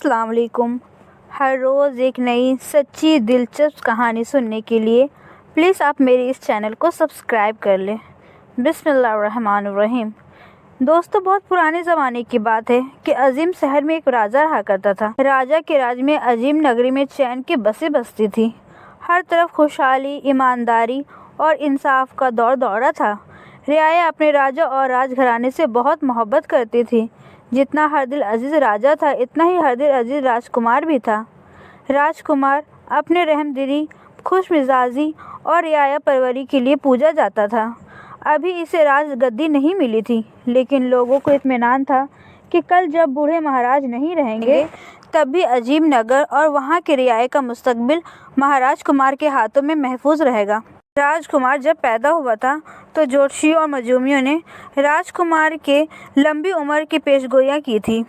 अस्सलाम वालेकुम। हर रोज़ एक नई सच्ची दिलचस्प कहानी सुनने के लिए प्लीज़ आप मेरे इस चैनल को सब्सक्राइब कर लें। बिस्मिल्लाहिर्रहमानिर्रहीम। दोस्तों, बहुत पुराने ज़माने की बात है कि अजीम शहर में एक राजा रहा करता था। राजा के राज में अजीम नगरी में चैन की बसें बसती थी। हर तरफ खुशहाली, ईमानदारी और इंसाफ का दौर दौरा था। रियाया अपने राजा और राजघराने से बहुत मोहब्बत करती थी। जितना हर दिल अजीज़ राजा था, इतना ही हर दिल अजीज़ राजकुमार भी था। राजकुमार अपने रहमदिली, खुश मिजाजी और रियाया परवरी के लिए पूजा जाता था। अभी इसे राजगद्दी नहीं मिली थी, लेकिन लोगों को इत्मीनान था कि कल जब बूढ़े महाराज नहीं रहेंगे तब भी अजीम नगर और वहाँ के रियाया का मुस्तकबिल महाराज कुमार के हाथों में महफूज रहेगा। राजकुमार जब पैदा हुआ था तो ज्योतिषियों और मजूमियों ने राजकुमार के लंबी उम्र की पेशगोइयाँ की थी,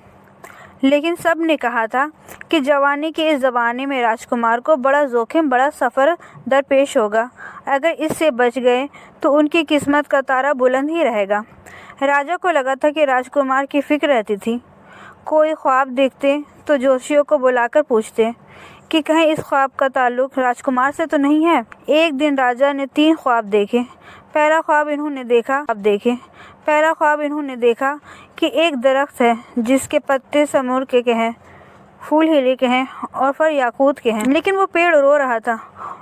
लेकिन सब ने कहा था कि जवानी के इस ज़माने में राजकुमार को बड़ा जोखिम, बड़ा सफ़र दरपेश होगा। अगर इससे बच गए तो उनकी किस्मत का तारा बुलंद ही रहेगा। राजा को लगा था कि राजकुमार की फिक्र रहती थी। कोई ख्वाब देखते तो ज्योतिषियों को बुलाकर पूछते कि कहीं इस ख्वाब का ताल्लुक राजकुमार से तो नहीं है। एक दिन राजा ने 3 ख्वाब देखे। पहला ख्वाब इन्होंने देखा कि एक दरख्त है जिसके पत्ते समूर के हैं, फूल हीरे के हैं और फल याकूत के हैं, लेकिन वो पेड़ रो रहा था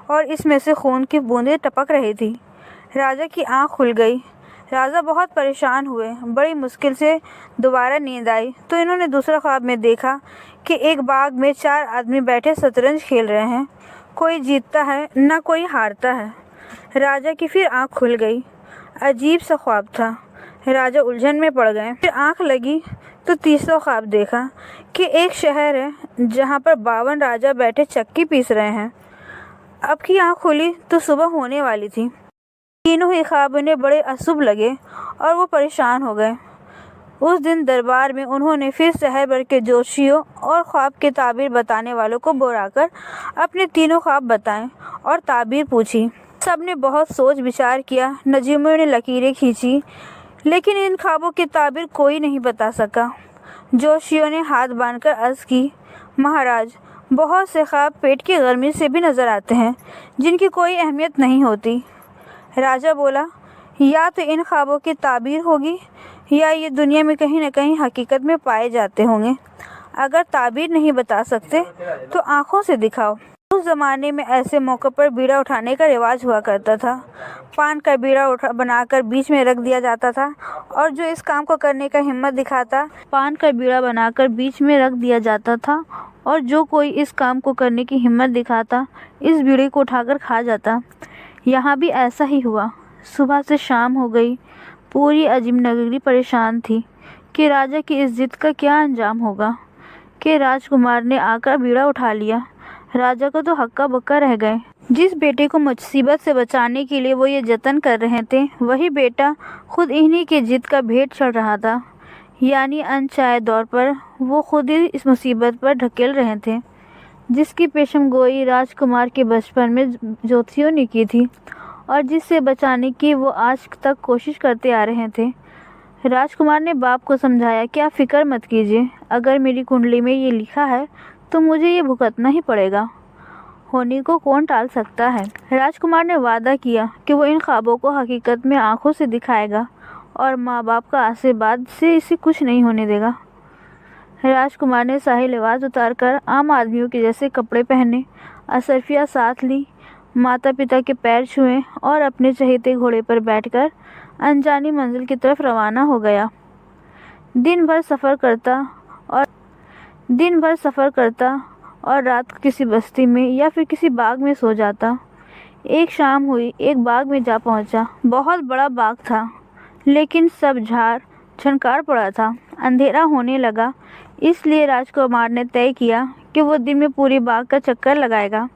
और इसमें से खून की बूंदें टपक रही थी। राजा की आँख खुल गई। राजा बहुत परेशान हुए। बड़ी मुश्किल से दोबारा नींद आई तो इन्होंने दूसरा ख्वाब में देखा कि एक बाग में 4 आदमी बैठे शतरंज खेल रहे हैं। कोई जीतता है न कोई हारता है। राजा की फिर आँख खुल गई। अजीब सा ख्वाब था। राजा उलझन में पड़ गए। फिर आँख लगी तो तीसरा ख्वाब देखा कि एक शहर है जहाँ पर 52 राजा बैठे चक्की पीस रहे हैं। अब की आँख खुली तो सुबह होने वाली थी। तीनों ही ख्वाब उन्हें बड़े अशुभ लगे और वो परेशान हो गए। उस दिन दरबार में उन्होंने फिर शहर भर के ज्योतिषियों और ख्वाब के ताबीर बताने वालों को बुलाकर अपने तीनों ख्वाब बताएं और ताबीर पूछी। सबने बहुत सोच विचार किया, नजीमों ने लकीरें खींची, लेकिन इन ख्वाबों की ताबीर कोई नहीं बता सका। ज्योतिषियों ने हाथ बांधकर अर्ज़ की, महाराज, बहुत से ख्वाब पेट की गर्मी से भी नज़र आते हैं जिनकी कोई अहमियत नहीं होती। राजा बोला, या तो इन ख्वाबों की ताबीर होगी या ये दुनिया में कहीं न कहीं हकीकत में पाए जाते होंगे। अगर ताबीर नहीं बता सकते तो आँखों से दिखाओ। उस ज़माने में ऐसे मौक़ों पर बीड़ा उठाने का रिवाज हुआ करता था। पान का बीड़ा बनाकर बीच में रख दिया जाता था और जो इस काम को करने का हिम्मत दिखाता, और जो कोई इस काम को करने की हिम्मत दिखाता, इस बीड़े को उठाकर खा जाता। यहाँ भी ऐसा ही हुआ। सुबह से शाम हो गई। पूरी अजीम नगरी परेशान थी कि राजा की इस जिद का क्या अंजाम होगा। कि राजकुमार ने आकर बीड़ा उठा लिया। राजा को तो हक्का बक्का रह गए। जिस बेटे को मुसीबत से बचाने के लिए वो ये जतन कर रहे थे, वही बेटा खुद इन्हीं की जिद का भेंट चढ़ रहा था। यानी अनचाहे दौर पर वो खुद ही इस मुसीबत पर ढकेल रहे थे, जिसकी पेशमगोई राजकुमार के बचपन में ज्योतिषियों ने की थी और जिससे बचाने की वो आज तक कोशिश करते आ रहे थे। राजकुमार ने बाप को समझाया कि आप फिक्र मत कीजिए, अगर मेरी कुंडली में ये लिखा है तो मुझे ये भुगतना ही पड़ेगा। होने को कौन टाल सकता है। राजकुमार ने वादा किया कि वो इन ख्वाबों को हकीकत में आंखों से दिखाएगा और माँ बाप का आशीर्वाद से इसे कुछ नहीं होने देगा। राजकुमार ने शाही लिबास उतारकर आम आदमियों के जैसे कपड़े पहने, असरफियाँ साथ ली, माता पिता के पैर छुए और अपने चहेते घोड़े पर बैठकर अनजानी मंजिल की तरफ रवाना हो गया। दिन भर सफ़र करता और रात को किसी बस्ती में या फिर किसी बाग में सो जाता। एक शाम हुई, एक बाग में जा पहुंचा। बहुत बड़ा बाग था, लेकिन सब झाड़ झंकार पड़ा था। अंधेरा होने लगा, इसलिए राजकुमार ने तय किया कि वो दिन में पूरी बाग का चक्कर लगाएगा।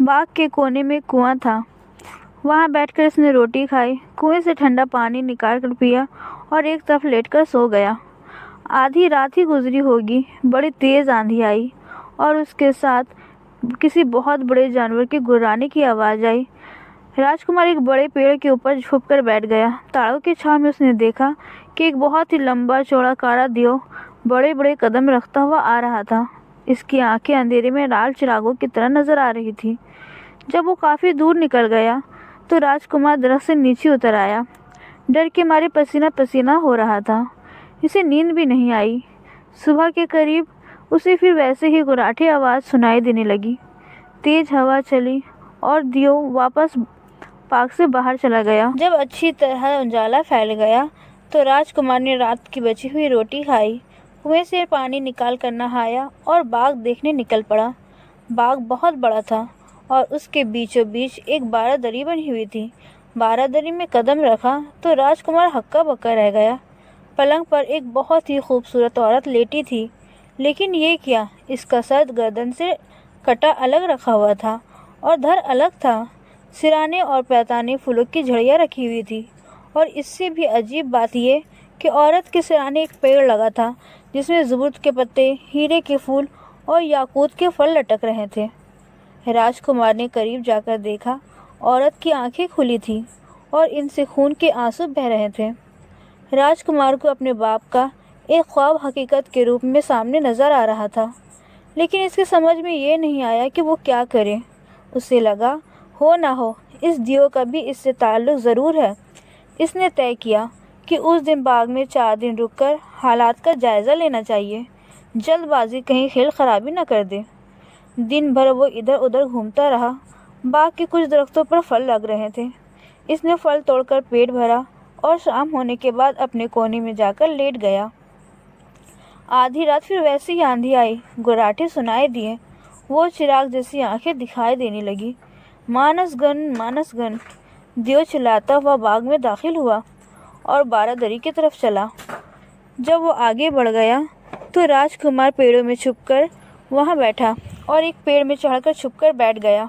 बाग के कोने में कुआं था। वहाँ बैठकर इसने रोटी खाई, कुएं से ठंडा पानी निकाल कर पिया और एक तरफ लेटकर सो गया। आधी रात ही गुजरी होगी, बड़ी तेज़ आंधी आई और उसके साथ किसी बहुत बड़े जानवर के गुर्राने की आवाज़ आई। राजकुमार एक बड़े पेड़ के ऊपर छुपकर बैठ गया। तारों की छाँव में उसने देखा कि एक बहुत ही लंबा चौड़ा काला देव बड़े बड़े कदम रखता हुआ आ रहा था। इसकी आंखें अंधेरे में लाल चिरागों की तरह नजर आ रही थी। जब वो काफी दूर निकल गया तो राजकुमार दरख्त से नीचे उतर आया। डर के मारे पसीना पसीना हो रहा था। इसे नींद भी नहीं आई। सुबह के करीब उसे फिर वैसे ही गुर्राठी आवाज़ सुनाई देने लगी। तेज हवा चली और दियो वापस पार्क से बाहर चला गया। जब अच्छी तरह उजाला फैल गया तो राजकुमार ने रात की बची हुई रोटी खाई, कुएं से पानी निकाल कर नहाया और बाग देखने निकल पड़ा। बाग बहुत बड़ा था और उसके बीचों बीच एक बारादरी बनी हुई थी। बारादरी में कदम रखा तो राजकुमार हक्का बक्का रह गया। पलंग पर एक बहुत ही खूबसूरत औरत लेटी थी, लेकिन ये क्या, इसका सर गर्दन से कटा अलग रखा हुआ था और धड़ अलग था। सिराने और पैताने फूलों की झड़ियाँ रखी हुई थी और इससे भी अजीब बात यह कि औरत के सिराने एक पेड़ लगा था जिसमें ज़ुबुर्द के पत्ते, हीरे के फूल और याकूत के फल लटक रहे थे। राजकुमार ने करीब जाकर देखा। औरत की आंखें खुली थीं और इनसे खून के आंसू बह रहे थे। राजकुमार को अपने बाप का एक ख्वाब हकीकत के रूप में सामने नजर आ रहा था, लेकिन इसके समझ में ये नहीं आया कि वो क्या करे। उसे लगा हो ना हो इस दियो का भी इससे ताल्लुक़ ज़रूर है। इसने तय किया कि उस दिन बाग में 4 दिन रुककर हालात का जायज़ा लेना चाहिए। जल्दबाजी कहीं खेल खराबी न कर दे। दिन भर वो इधर उधर घूमता रहा। बाग के कुछ दरख्तों पर फल लग रहे थे। इसने फल तोड़कर पेट भरा और शाम होने के बाद अपने कोने में जाकर लेट गया। आधी रात फिर वैसी ही आंधी आई, गुर्राटे सुनाई दिए। वो चिराग जैसी आंखें दिखाई देने लगी। मानसगण मानसगण, दियो चिल्लाता हुआ बाग में दाखिल हुआ और बारादरी की तरफ चला। जब वो आगे बढ़ गया तो राजकुमार पेड़ों में छुपकर वहाँ बैठा और एक पेड़ में चढ़कर छुपकर बैठ गया।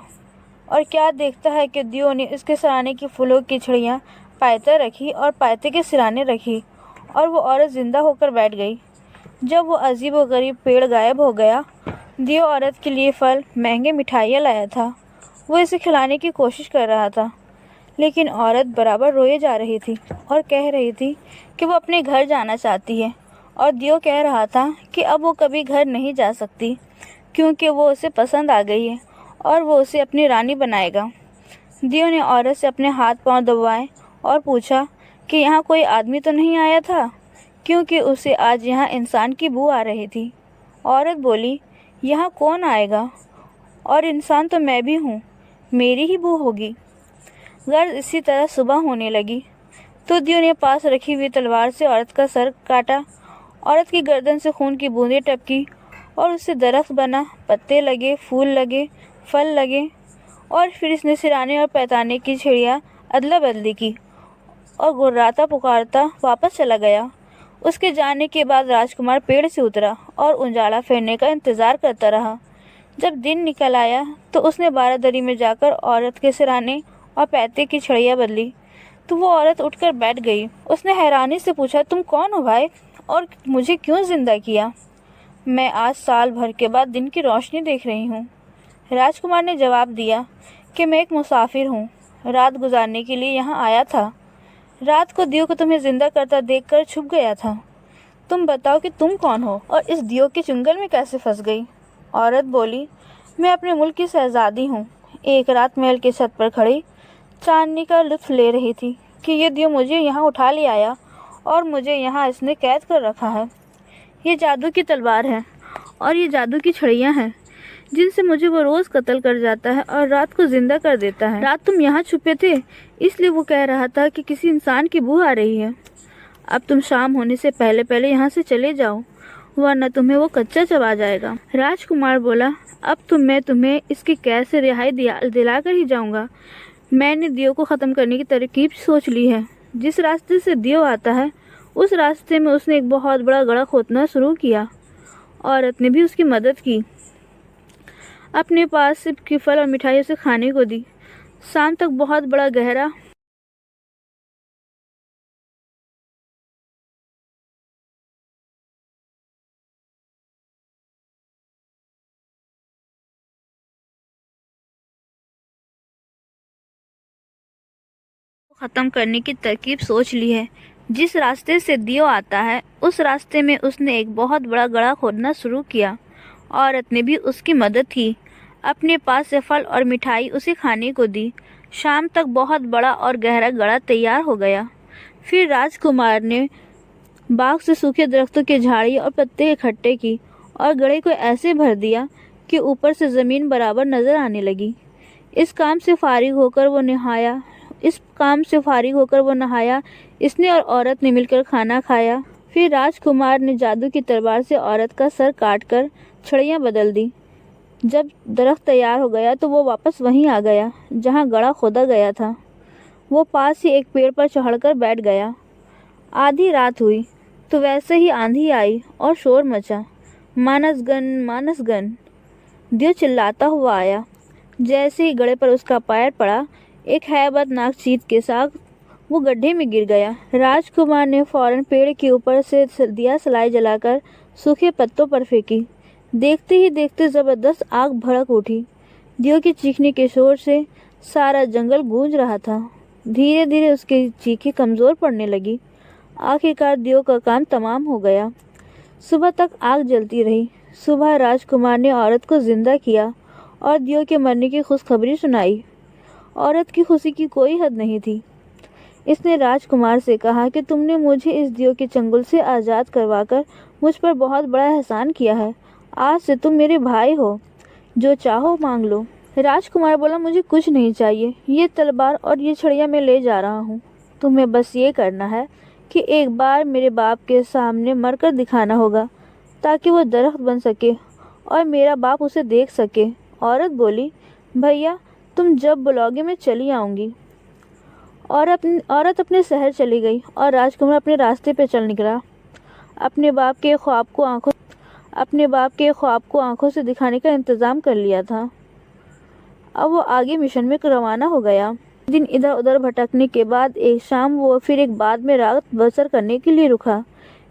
और क्या देखता है कि दियो ने उसके सिराने की फूलों की छड़ियाँ पायते रखी और पायते के सिराने रखी और वो औरत जिंदा होकर बैठ गई। जब वो अजीब व गरीब पेड़ गायब हो गया, दियो औरत के लिए फल, महंगे मिठाइयाँ लाया था। वो इसे खिलाने की कोशिश कर रहा था, लेकिन औरत बराबर रोए जा रही थी और कह रही थी कि वो अपने घर जाना चाहती है। और दियो कह रहा था कि अब वो कभी घर नहीं जा सकती क्योंकि वो उसे पसंद आ गई है और वो उसे अपनी रानी बनाएगा। दियो ने औरत से अपने हाथ पांव दबाए और पूछा कि यहाँ कोई आदमी तो नहीं आया था, क्योंकि उसे आज यहाँ इंसान की बू आ रही थी। औरत बोली, यहाँ कौन आएगा, और इंसान तो मैं भी हूँ, मेरी ही बू होगी। गर्द इसी तरह सुबह होने लगी तो दियो ने पास रखी हुई तलवार से औरत का सर काटा। औरत की गर्दन से खून की बूंदें टपकी और उससे दरख्त बना, पत्ते लगे, फूल लगे, फल लगे। और फिर इसने सिराने और पैताने की छड़ियाँ अदला बदली की और गुर्राता पुकारता वापस चला गया। उसके जाने के बाद राजकुमार पेड़ से उतरा और उजाला फेरने का इंतज़ार करता रहा। जब दिन निकल आया तो उसने बारादरी में जाकर औरत के सिराने और पैते की छड़ियाँ बदली तो वो औरत उठकर बैठ गई। उसने हैरानी से पूछा, तुम कौन हो भाई, और मुझे क्यों जिंदा किया? मैं आज साल भर के बाद दिन की रोशनी देख रही हूँ। राजकुमार ने जवाब दिया कि मैं एक मुसाफिर हूँ, रात गुजारने के लिए यहाँ आया था। रात को दियो को तुम्हें जिंदा करता देखकर छुप गया था। तुम बताओ कि तुम कौन हो और इस दियो के चुंगल में कैसे फंस गई? औरत बोली, मैं अपने मुल्क की शहजादी हूँ। एक रात महल की छत पर खड़ी चांदनी का लुत्फ ले रही थी कि ये दियो मुझे यहाँ उठा ले आया और मुझे यहाँ इसने कैद कर रखा है। ये जादू की तलवार है और ये जादू की छड़ियाँ हैं जिनसे मुझे वो रोज़ कत्ल कर जाता है और रात को जिंदा कर देता है। रात तुम यहाँ छुपे थे, इसलिए वो कह रहा था कि किसी इंसान की बू आ रही है। अब तुम शाम होने से पहले पहले यहाँ से चले जाओ, वरना तुम्हें वो कच्चा चबा जाएगा। राजकुमार बोला, अब मैं तुम्हें इसकी कैद से रिहाई दिला कर ही जाऊँगा। मैंने दियो को ख़त्म करने की तरकीब सोच ली है। जिस रास्ते से दियो आता है उस रास्ते में उसने एक बहुत बड़ा गड्ढा खोदना शुरू किया। औरत ने भी उसकी मदद की, अपने पास सिर्फ की फल और मिठाई उसे खाने को दी। शाम तक बहुत बड़ा गहरा ख़त्म करने की तरकीब सोच ली है। जिस रास्ते से दियो आता है उस रास्ते में उसने एक बहुत बड़ा गड्ढा खोदना शुरू किया। औरत ने भी उसकी मदद की, अपने पास से फल और मिठाई उसे खाने को दी। शाम तक बहुत बड़ा और गहरा गड़ा तैयार हो गया। फिर राजकुमार ने बाग से सूखे दरख्तों की झाड़ी और पत्ते इकट्ठे की और गड़े को ऐसे भर दिया कि ऊपर से ज़मीन बराबर नजर आने लगी। इस काम से फारिग होकर वो नहाया। इसने और औरत ने मिलकर खाना खाया। फिर राजकुमार ने जादू की तलवार से औरत का सर काटकर छड़ियाँ बदल दी। जब दरख्त तैयार हो गया तो वो वापस वहीं आ गया जहाँ गड़ा खोदा गया था। वो पास ही एक पेड़ पर चढ़कर बैठ गया। आधी रात हुई तो वैसे ही आंधी आई और शोर मचा। मानसगण, मानसगण, दियो चिल्लाता हुआ आया। जैसे ही गड़े पर उसका पैर पड़ा, एक हैबतनाक चीत के साथ वो गड्ढे में गिर गया। राजकुमार ने फौरन पेड़ के ऊपर से दिया सलाई जलाकर सूखे पत्तों पर फेंकी। देखते ही देखते जबरदस्त आग भड़क उठी। दियो के चीखने के शोर से सारा जंगल गूंज रहा था। धीरे धीरे उसकी चीखें कमजोर पड़ने लगी। आखिरकार दियो का काम तमाम हो गया। सुबह तक आग जलती रही। सुबह राजकुमार ने औरत को जिंदा किया और दियो के मरने की खुशखबरी सुनाई। औरत की खुशी की कोई हद नहीं थी। इसने राजकुमार से कहा कि तुमने मुझे इस दियो के चंगुल से आज़ाद करवाकर मुझ पर बहुत बड़ा एहसान किया है। आज से तुम मेरे भाई हो, जो चाहो मांग लो। राजकुमार बोला, मुझे कुछ नहीं चाहिए। ये तलवार और ये छड़ियाँ मैं ले जा रहा हूँ। तुम्हें बस ये करना है कि एक बार मेरे बाप के सामने मरकर दिखाना होगा ताकि वो दरख्त बन सके और मेरा बाप उसे देख सके। औरत बोली, भैया तुम जब बुलाओगे मैं चली आऊँगी। औरत अपने शहर चली गई और राजकुमार अपने रास्ते पे चल निकला। अपने बाप के ख्वाब को आंखों से दिखाने का इंतज़ाम कर लिया था। अब वो आगे मिशन में रवाना हो गया। दिन इधर उधर भटकने के बाद एक शाम वो फिर एक बाग में रात बसर करने के लिए रुका।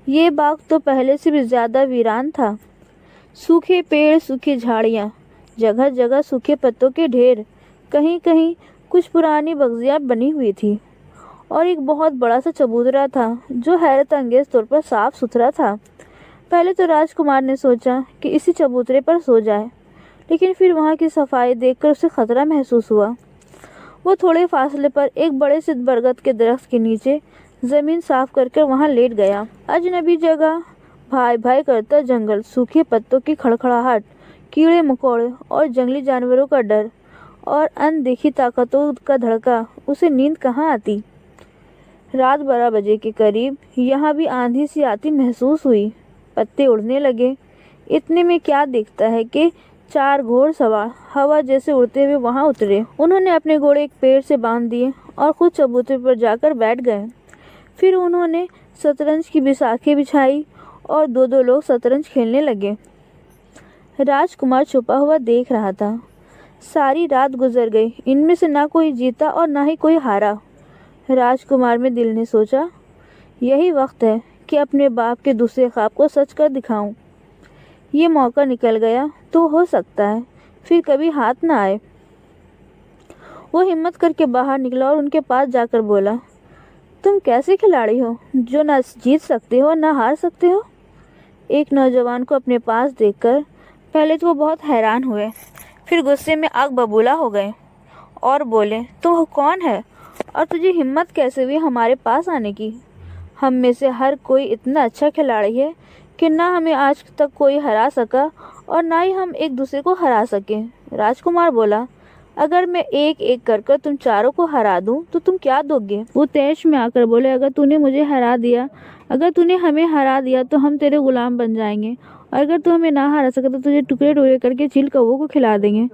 ये बाग तो पहले से भी ज़्यादा वीरान था। सूखे पेड़, सूखी झाड़ियाँ, जगह जगह सूखे पत्तों के ढेर, कहीं कहीं कुछ पुरानी बगियाँ बनी हुई थी और एक बहुत बड़ा सा चबूतरा था जो हैरत अंगेज तौर पर साफ सुथरा था। पहले तो राजकुमार ने सोचा कि इसी चबूतरे पर सो जाए, लेकिन फिर वहाँ की सफाई देखकर उसे खतरा महसूस हुआ। वो थोड़े फासले पर एक बड़े से बरगद के दरख्त के नीचे ज़मीन साफ करके वहाँ लेट गया। अजनबी जगह, भाई भाई करता जंगल, सूखे पत्तों की खड़खड़ाहट, कीड़े मकोड़े और जंगली जानवरों का डर और अनदेखी ताकतों का धड़का, उसे नींद कहाँ आती। रात 12 बजे के करीब यहाँ भी आंधी सी आती महसूस हुई। पत्ते उड़ने लगे। इतने में क्या दिखता है कि 4 घोड़सवार हवा जैसे उड़ते हुए वहां उतरे। उन्होंने अपने घोड़े एक पेड़ से बांध दिए और खुद चबूतरे पर जाकर बैठ गए। फिर उन्होंने शतरंज की बिसाखें बिछाई और 2-2 लोग शतरंज खेलने लगे। राजकुमार छुपा हुआ देख रहा था। सारी रात गुजर गई, इनमें से ना कोई जीता और ना ही कोई हारा। राजकुमार में दिल ने सोचा, यही वक्त है कि अपने बाप के दूसरे ख्वाब को सच कर दिखाऊं। ये मौका निकल गया तो हो सकता है फिर कभी हाथ ना आए। वो हिम्मत करके बाहर निकला और उनके पास जाकर बोला, तुम कैसे खिलाड़ी हो जो ना जीत सकते हो ना हार सकते हो। एक नौजवान को अपने पास देखकर पहले तो वो बहुत हैरान हुए, फिर गुस्से में आग बबूला हो गए और बोले, तुम कौन है और तुझे हिम्मत कैसे हुई हमारे पास आने की। हम में से हर कोई इतना अच्छा खिलाड़ी है कि ना हमें आज तक कोई हरा सका और ना ही हम एक दूसरे को हरा सके। राजकुमार बोला, अगर मैं एक एक कर तुम चारों को हरा दूं तो तुम क्या दोगे। वो तेज में आकर बोले, अगर तूने हमें हरा दिया तो हम तेरे गुलाम बन जाएंगे और अगर तू हमें ना हरा सका तो तुझे टुकड़े टुकड़े करके चील कौवों को खिला देंगे।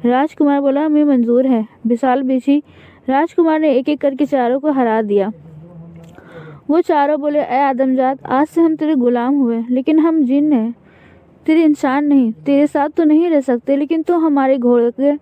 राजकुमार बोला, हमें मंजूर है। विशाल बिछी राजकुमार ने एक एक करके चारों को हरा दिया। वो चारों बोले, ए आदमजात, आज से हम तेरे गुलाम हुए, लेकिन हम जिन हैं, तेरे इंसान नहीं। तेरे साथ तो नहीं रह सकते, लेकिन तू हमारे घोड़े के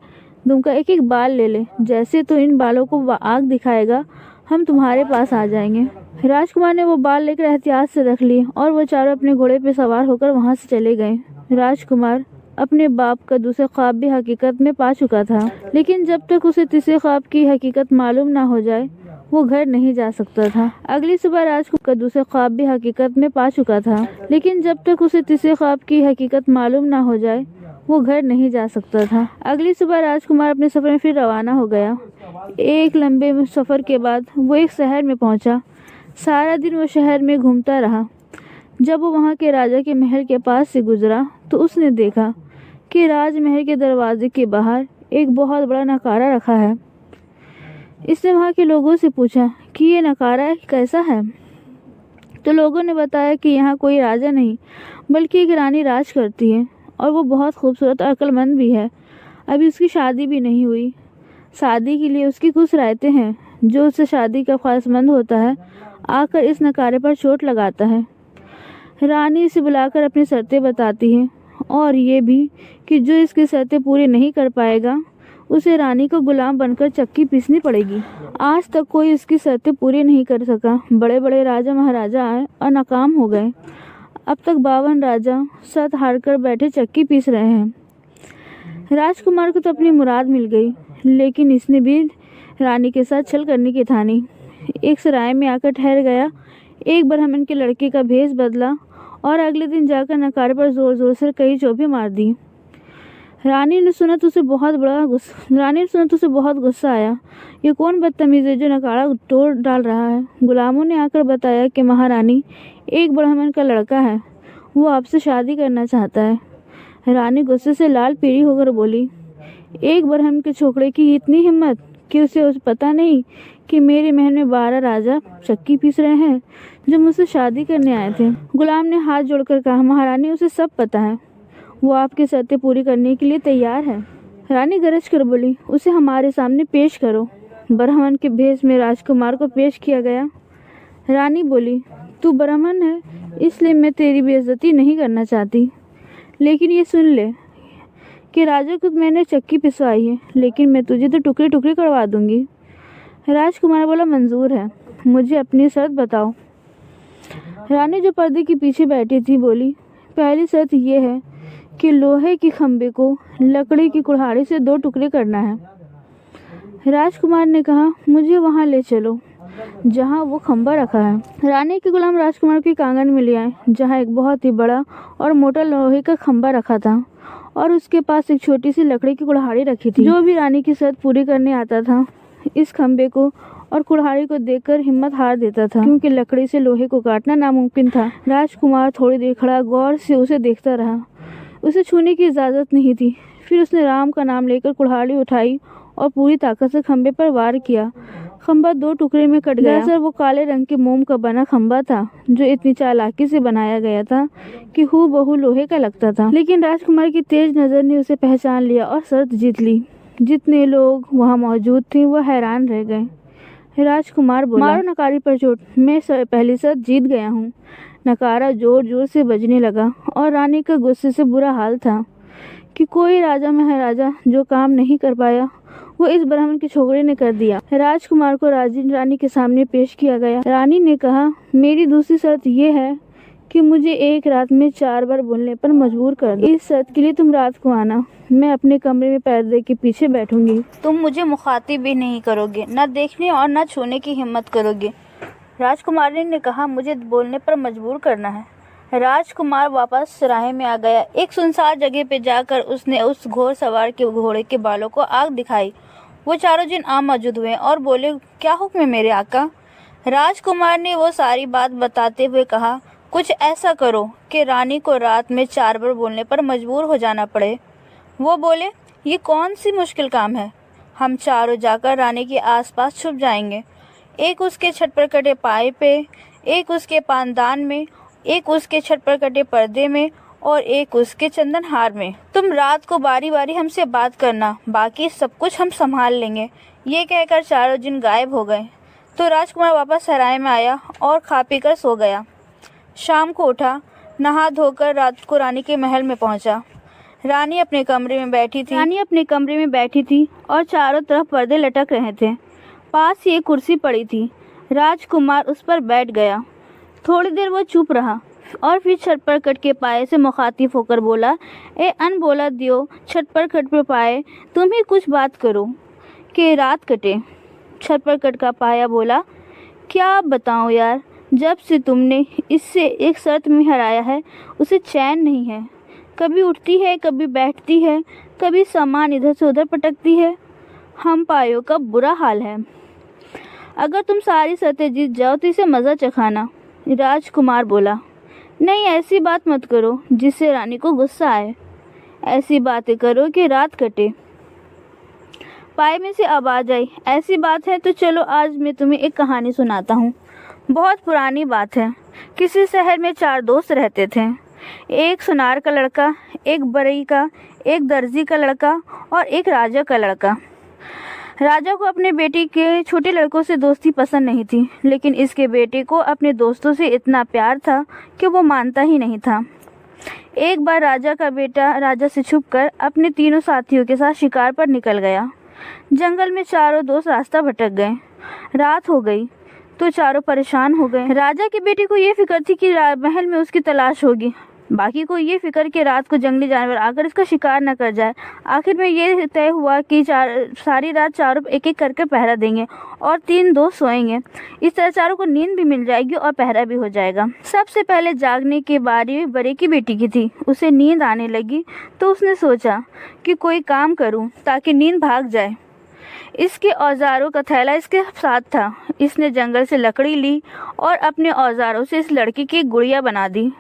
दुम का एक एक बाल ले ले। जैसे तू इन बालों को आग दिखाएगा हम तुम्हारे पास आ जाएंगे। राजकुमार ने वो बाल लेकर एहतियात से रख लिए और वो चारों अपने घोड़े पर सवार होकर वहाँ से चले गए। राजकुमार अपने बाप का दूसरा ख्वाब भी हकीकत में पा चुका था, लेकिन जब तक उसे तीसरे ख्वाब की हकीकत मालूम ना हो जाए वो घर नहीं जा सकता था। अगली सुबह राजकुमार दूसरे ख्वाब भी हकीकत में पा चुका था, लेकिन जब तक उसे तीसरे ख्वाब की हकीकत मालूम ना हो जाए वो घर नहीं जा सकता था। अगली सुबह राजकुमार अपने सफ़र में फिर रवाना हो गया। एक लंबे सफ़र के बाद वो एक शहर में पहुंचा। सारा दिन वो शहर में घूमता रहा। जब वो वहाँ के राजा के महल के पास से गुजरा तो उसने देखा कि राजमहल के दरवाजे के बाहर एक बहुत बड़ा नकारा रखा है। इसने वहाँ के लोगों से पूछा कि ये नकारा कैसा है, तो लोगों ने बताया कि यहाँ कोई राजा नहीं बल्कि एक रानी राज करती है और वो बहुत खूबसूरत और अक्लमंद भी है। अभी उसकी शादी भी नहीं हुई। शादी के लिए उसकी कुछ रायतें हैं। जो उससे शादी का ख्वाहिशमंद होता है आकर इस नकारे पर चोट लगाता है। रानी इसे बुलाकर अपनी शर्तें बताती है और ये भी कि जो इसकी शर्तें पूरी नहीं कर पाएगा उसे रानी को गुलाम बनकर चक्की पीसनी पड़ेगी। आज तक कोई इसकी शर्तें पूरी नहीं कर सका। बड़े बड़े राजा महाराजा आए और नाकाम हो गए। अब तक 52 राजा शर्त हारकर बैठे चक्की पीस रहे हैं। राजकुमार को तो अपनी मुराद मिल गई, लेकिन इसने भी रानी के साथ छल करने की ठानी। एक सराय में आकर ठहर गया। एक ब्राह्मण के लड़के का भेष बदला और अगले दिन जाकर नकारे पर जोर जोर से कई चौबे मार दी। रानी ने सुना तो उसे बहुत गुस्सा आया। ये कौन बदतमीज है जो नकारा तोड़ डाल रहा है। गुलामों ने आकर बताया कि महारानी, एक ब्राह्मण का लड़का है, वो आपसे शादी करना चाहता है। रानी गुस्से से लाल पीली होकर बोली, एक ब्राह्मण के छोकरे की इतनी हिम्मत कि उसे पता नहीं कि मेरे महल में 12 राजा चक्की पीस रहे हैं जो मुझसे शादी करने आए थे। गुलाम ने हाथ जोड़कर कहा, महारानी, उसे सब पता है, वो आपकी शर्तें पूरी करने के लिए तैयार है। रानी गरज कर बोली, उसे हमारे सामने पेश करो। ब्राह्मण के भेष में राजकुमार को पेश किया गया। रानी बोली, तू ब्राह्मण है इसलिए मैं तेरी बेइज्जती नहीं करना चाहती, लेकिन ये सुन ले कि राजा को मैंने चक्की पिसवाई है, लेकिन मैं तुझे तो टुकड़े टुकड़े करवा दूंगी। राजकुमार बोला, मंजूर है, मुझे अपनी शर्त बताओ। रानी जो पर्दे के पीछे बैठी थी बोली, पहली शर्त यह है कि लोहे के खंबे को लकड़ी की कुल्हाड़ी से 2 टुकड़े करना है। राजकुमार ने कहा, मुझे वहाँ ले चलो जहाँ वो खंबा रखा है। रानी के गुलाम राजकुमार के आंगन में ले आए, जहाँ एक बहुत ही बड़ा और मोटा लोहे का खंबा रखा था और उसके पास एक छोटी सी लकड़ी की कुल्हाड़ी रखी थी। जो भी रानी की शर्त पूरी करने आता था इस खंबे को और कुल्हाड़ी को देखकर हिम्मत हार देता था, क्योंकि लकड़ी से लोहे को काटना नामुमकिन था। राजकुमार थोड़ी देर खड़ा गौर से उसे देखता रहा। उसे छूने की इजाज़त नहीं थी। फिर उसने राम का नाम लेकर कुल्हाड़ी उठाई और पूरी ताकत से खंबे पर वार किया। खंबा 2 टुकड़े में कट गया। दरअसल वो काले रंग के मोम का बना खंबा था, जो इतनी चालाकी से बनाया गया था कि हूबहू लोहे का लगता था। लेकिन राजकुमार की तेज नज़र ने उसे पहचान लिया और शर्त जीत ली। जितने लोग वहाँ मौजूद थे वह हैरान रह गए। राजकुमार बोला, मारो नकारी पर चोट, मैं पहली शर्त जीत गया हूँ। नकारा जोर जोर से बजने लगा और रानी का गुस्से से बुरा हाल था कि कोई राजा महाराजा जो काम नहीं कर पाया वो इस ब्राह्मण के छोकरे ने कर दिया। राजकुमार को रानी के सामने पेश किया गया। रानी ने कहा, मेरी दूसरी शर्त ये है कि मुझे एक रात में 4 बार बोलने पर मजबूर कर दो। इस शर्त के लिए तुम रात को आना। मैं अपने कमरे में पर्दे के पीछे बैठूंगी। तुम मुझे मुखातिब भी नहीं करोगे, न देखने और न छूने की हिम्मत करोगे। राजकुमारी ने कहा, मुझे बोलने पर मजबूर करना है। राजकुमार वापस सराय में आ गया। एक सुनसान जगह पे जाकर उसने उस घोड़सवार के घोड़े के बालों को आग दिखाई। वो चारों जिन आ मौजूद हुए और बोले, क्या हुक्म है मेरे आका। राजकुमार ने वो सारी बात बताते हुए कहा, कुछ ऐसा करो कि रानी को रात में 4 बार बोलने पर मजबूर हो जाना पड़े। वो बोले, ये कौन सी मुश्किल काम है। हम चारों जाकर रानी के आसपास छुप जाएंगे, एक उसके छत पर कटे पाए पे, एक उसके पानदान में, एक उसके छत पर कटे पर्दे में और एक उसके चंदन हार में। तुम रात को बारी बारी हमसे बात करना, बाकी सब कुछ हम संभाल लेंगे। ये कहकर चारों जिन गायब हो गए। तो राजकुमार वापस सराय में आया और खा पी कर सो गया। शाम को उठा, नहा धोकर रात को रानी के महल में पहुंचा। रानी अपने कमरे में बैठी थी और चारों तरफ पर्दे लटक रहे थे। पास ही एक कुर्सी पड़ी थी। राजकुमार उस पर बैठ गया। थोड़ी देर वो चुप रहा और फिर छत पर कट के पाए से मुखातिब होकर बोला, ए अनबोला दियो, छत पर कट पे पाए, तुम ही कुछ बात करो कि रात कटे। छत पर कटका पाया बोला, क्या बताऊं यार, जब से तुमने इससे एक शर्त में हराया है उसे चैन नहीं है। कभी उठती है, कभी बैठती है, कभी सामान इधर से उधर पटकती है। हम पायों का बुरा हाल है। अगर तुम सारी शर्तें जीत जाओ तो इसे मज़ा चखाना। राजकुमार बोला, नहीं ऐसी बात मत करो जिससे रानी को गुस्सा आए। ऐसी बातें करो कि रात कटे। पाए में से आवाज़ आई, ऐसी बात है तो चलो आज मैं तुम्हें एक कहानी सुनाता हूँ। बहुत पुरानी बात है। किसी शहर में 4 दोस्त रहते थे। एक सुनार का लड़का, एक बरई का, एक दर्जी का लड़का और एक राजा का लड़का। राजा को अपने बेटे के छोटे लड़कों से दोस्ती पसंद नहीं थी, लेकिन इसके बेटे को अपने दोस्तों से इतना प्यार था कि वो मानता ही नहीं था। एक बार राजा का बेटा राजा से छुपकर अपने तीनों साथियों के साथ शिकार पर निकल गया। जंगल में चारों दोस्त रास्ता भटक गए। रात हो गई तो चारों परेशान हो गए। राजा के बेटे को ये फिक्र थी कि महल में उसकी तलाश होगी, बाकी को ये फिक्र कि रात को जंगली जानवर आकर इसका शिकार न कर जाए। आखिर में ये तय हुआ कि सारी रात चारों एक एक करके पहरा देंगे और 3 दोस्त सोएंगे। इस तरह चारों को नींद भी मिल जाएगी और पहरा भी हो जाएगा। सबसे पहले जागने की बारी बड़े की बेटी की थी। उसे नींद आने लगी तो उसने सोचा कि कोई काम करूं ताकि नींद भाग जाए। इसके औजारों का थैला इसके साथ था। इसने जंगल से लकड़ी ली और अपने औजारों से इस लड़की की गुड़िया बना दी।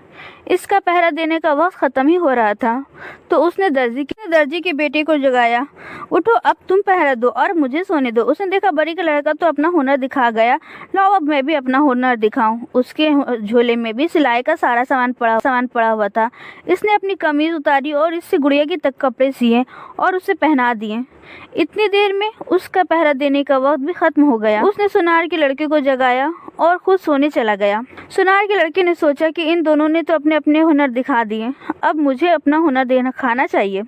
इसका पहरा देने का वक्त ख़त्म ही हो रहा था तो उसने दर्जी के बेटे को जगाया, उठो अब तुम पहरा दो और मुझे सोने दो। उसने देखा बड़ी का लड़का तो अपना हुनर दिखा गया, लाओ अब मैं भी अपना हुनर दिखाऊं। उसके झोले में भी सिलाई का सारा सामान पड़ा हुआ था। इसने अपनी कमीज उतारी और इससे गुड़िया की तक कपड़े सिए और उसे पहना दिए। इतनी देर में उसका पहरा देने का वक्त भी खत्म हो गया। उसने सुनार के लड़के को जगाया और खुद सोने चला गया। सुनार के लड़के ने सोचा कि इन दोनों ने तो अपने अपने हुनर दिखा दिए, अब मुझे अपना हुनर खाना चाहिए।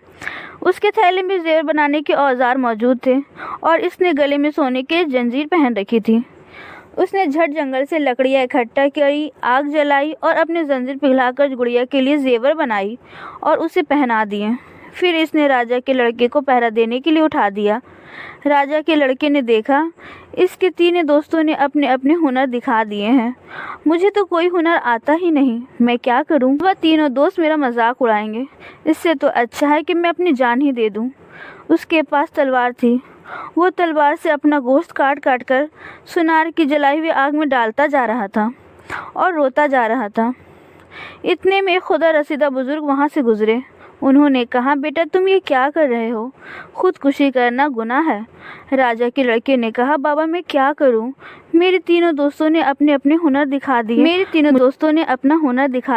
उसके थैले में जेवर बनाने के औजार मौजूद थे और इसने गले में सोने की जंजीर पहन रखी थी। उसने झट जंगल से लकड़ियाँ इकट्ठा करी, आग जलाई और अपने जंजीर पिघलाकर गुड़िया के लिए जेवर बनाई और उसे पहना दिए। फिर इसने राजा के लड़के को पहरा देने के लिए उठा दिया। राजा के लड़के ने देखा इसके 3 दोस्तों ने अपने अपने हुनर दिखा दिए हैं, मुझे तो कोई हुनर आता ही नहीं, मैं क्या करूं? वह 3 दोस्त मेरा मजाक उड़ाएंगे, इससे तो अच्छा है कि मैं अपनी जान ही दे दूं। उसके पास तलवार थी। वो तलवार से अपना गोश्त काट काट कर सुनार की जलाई हुई आग में डालता जा रहा था और रोता जा रहा था। इतने में खुदा रसीदा बुजुर्ग वहाँ से गुजरे। उन्होंने कहा, बेटा तुम ये क्या कर रहे हो? खुदकुशी करना गुनाह है। राजा के लड़के ने कहा, बाबा मैं क्या करूं? मेरे 3 दोस्तों ने अपने अपने हुनर दिखा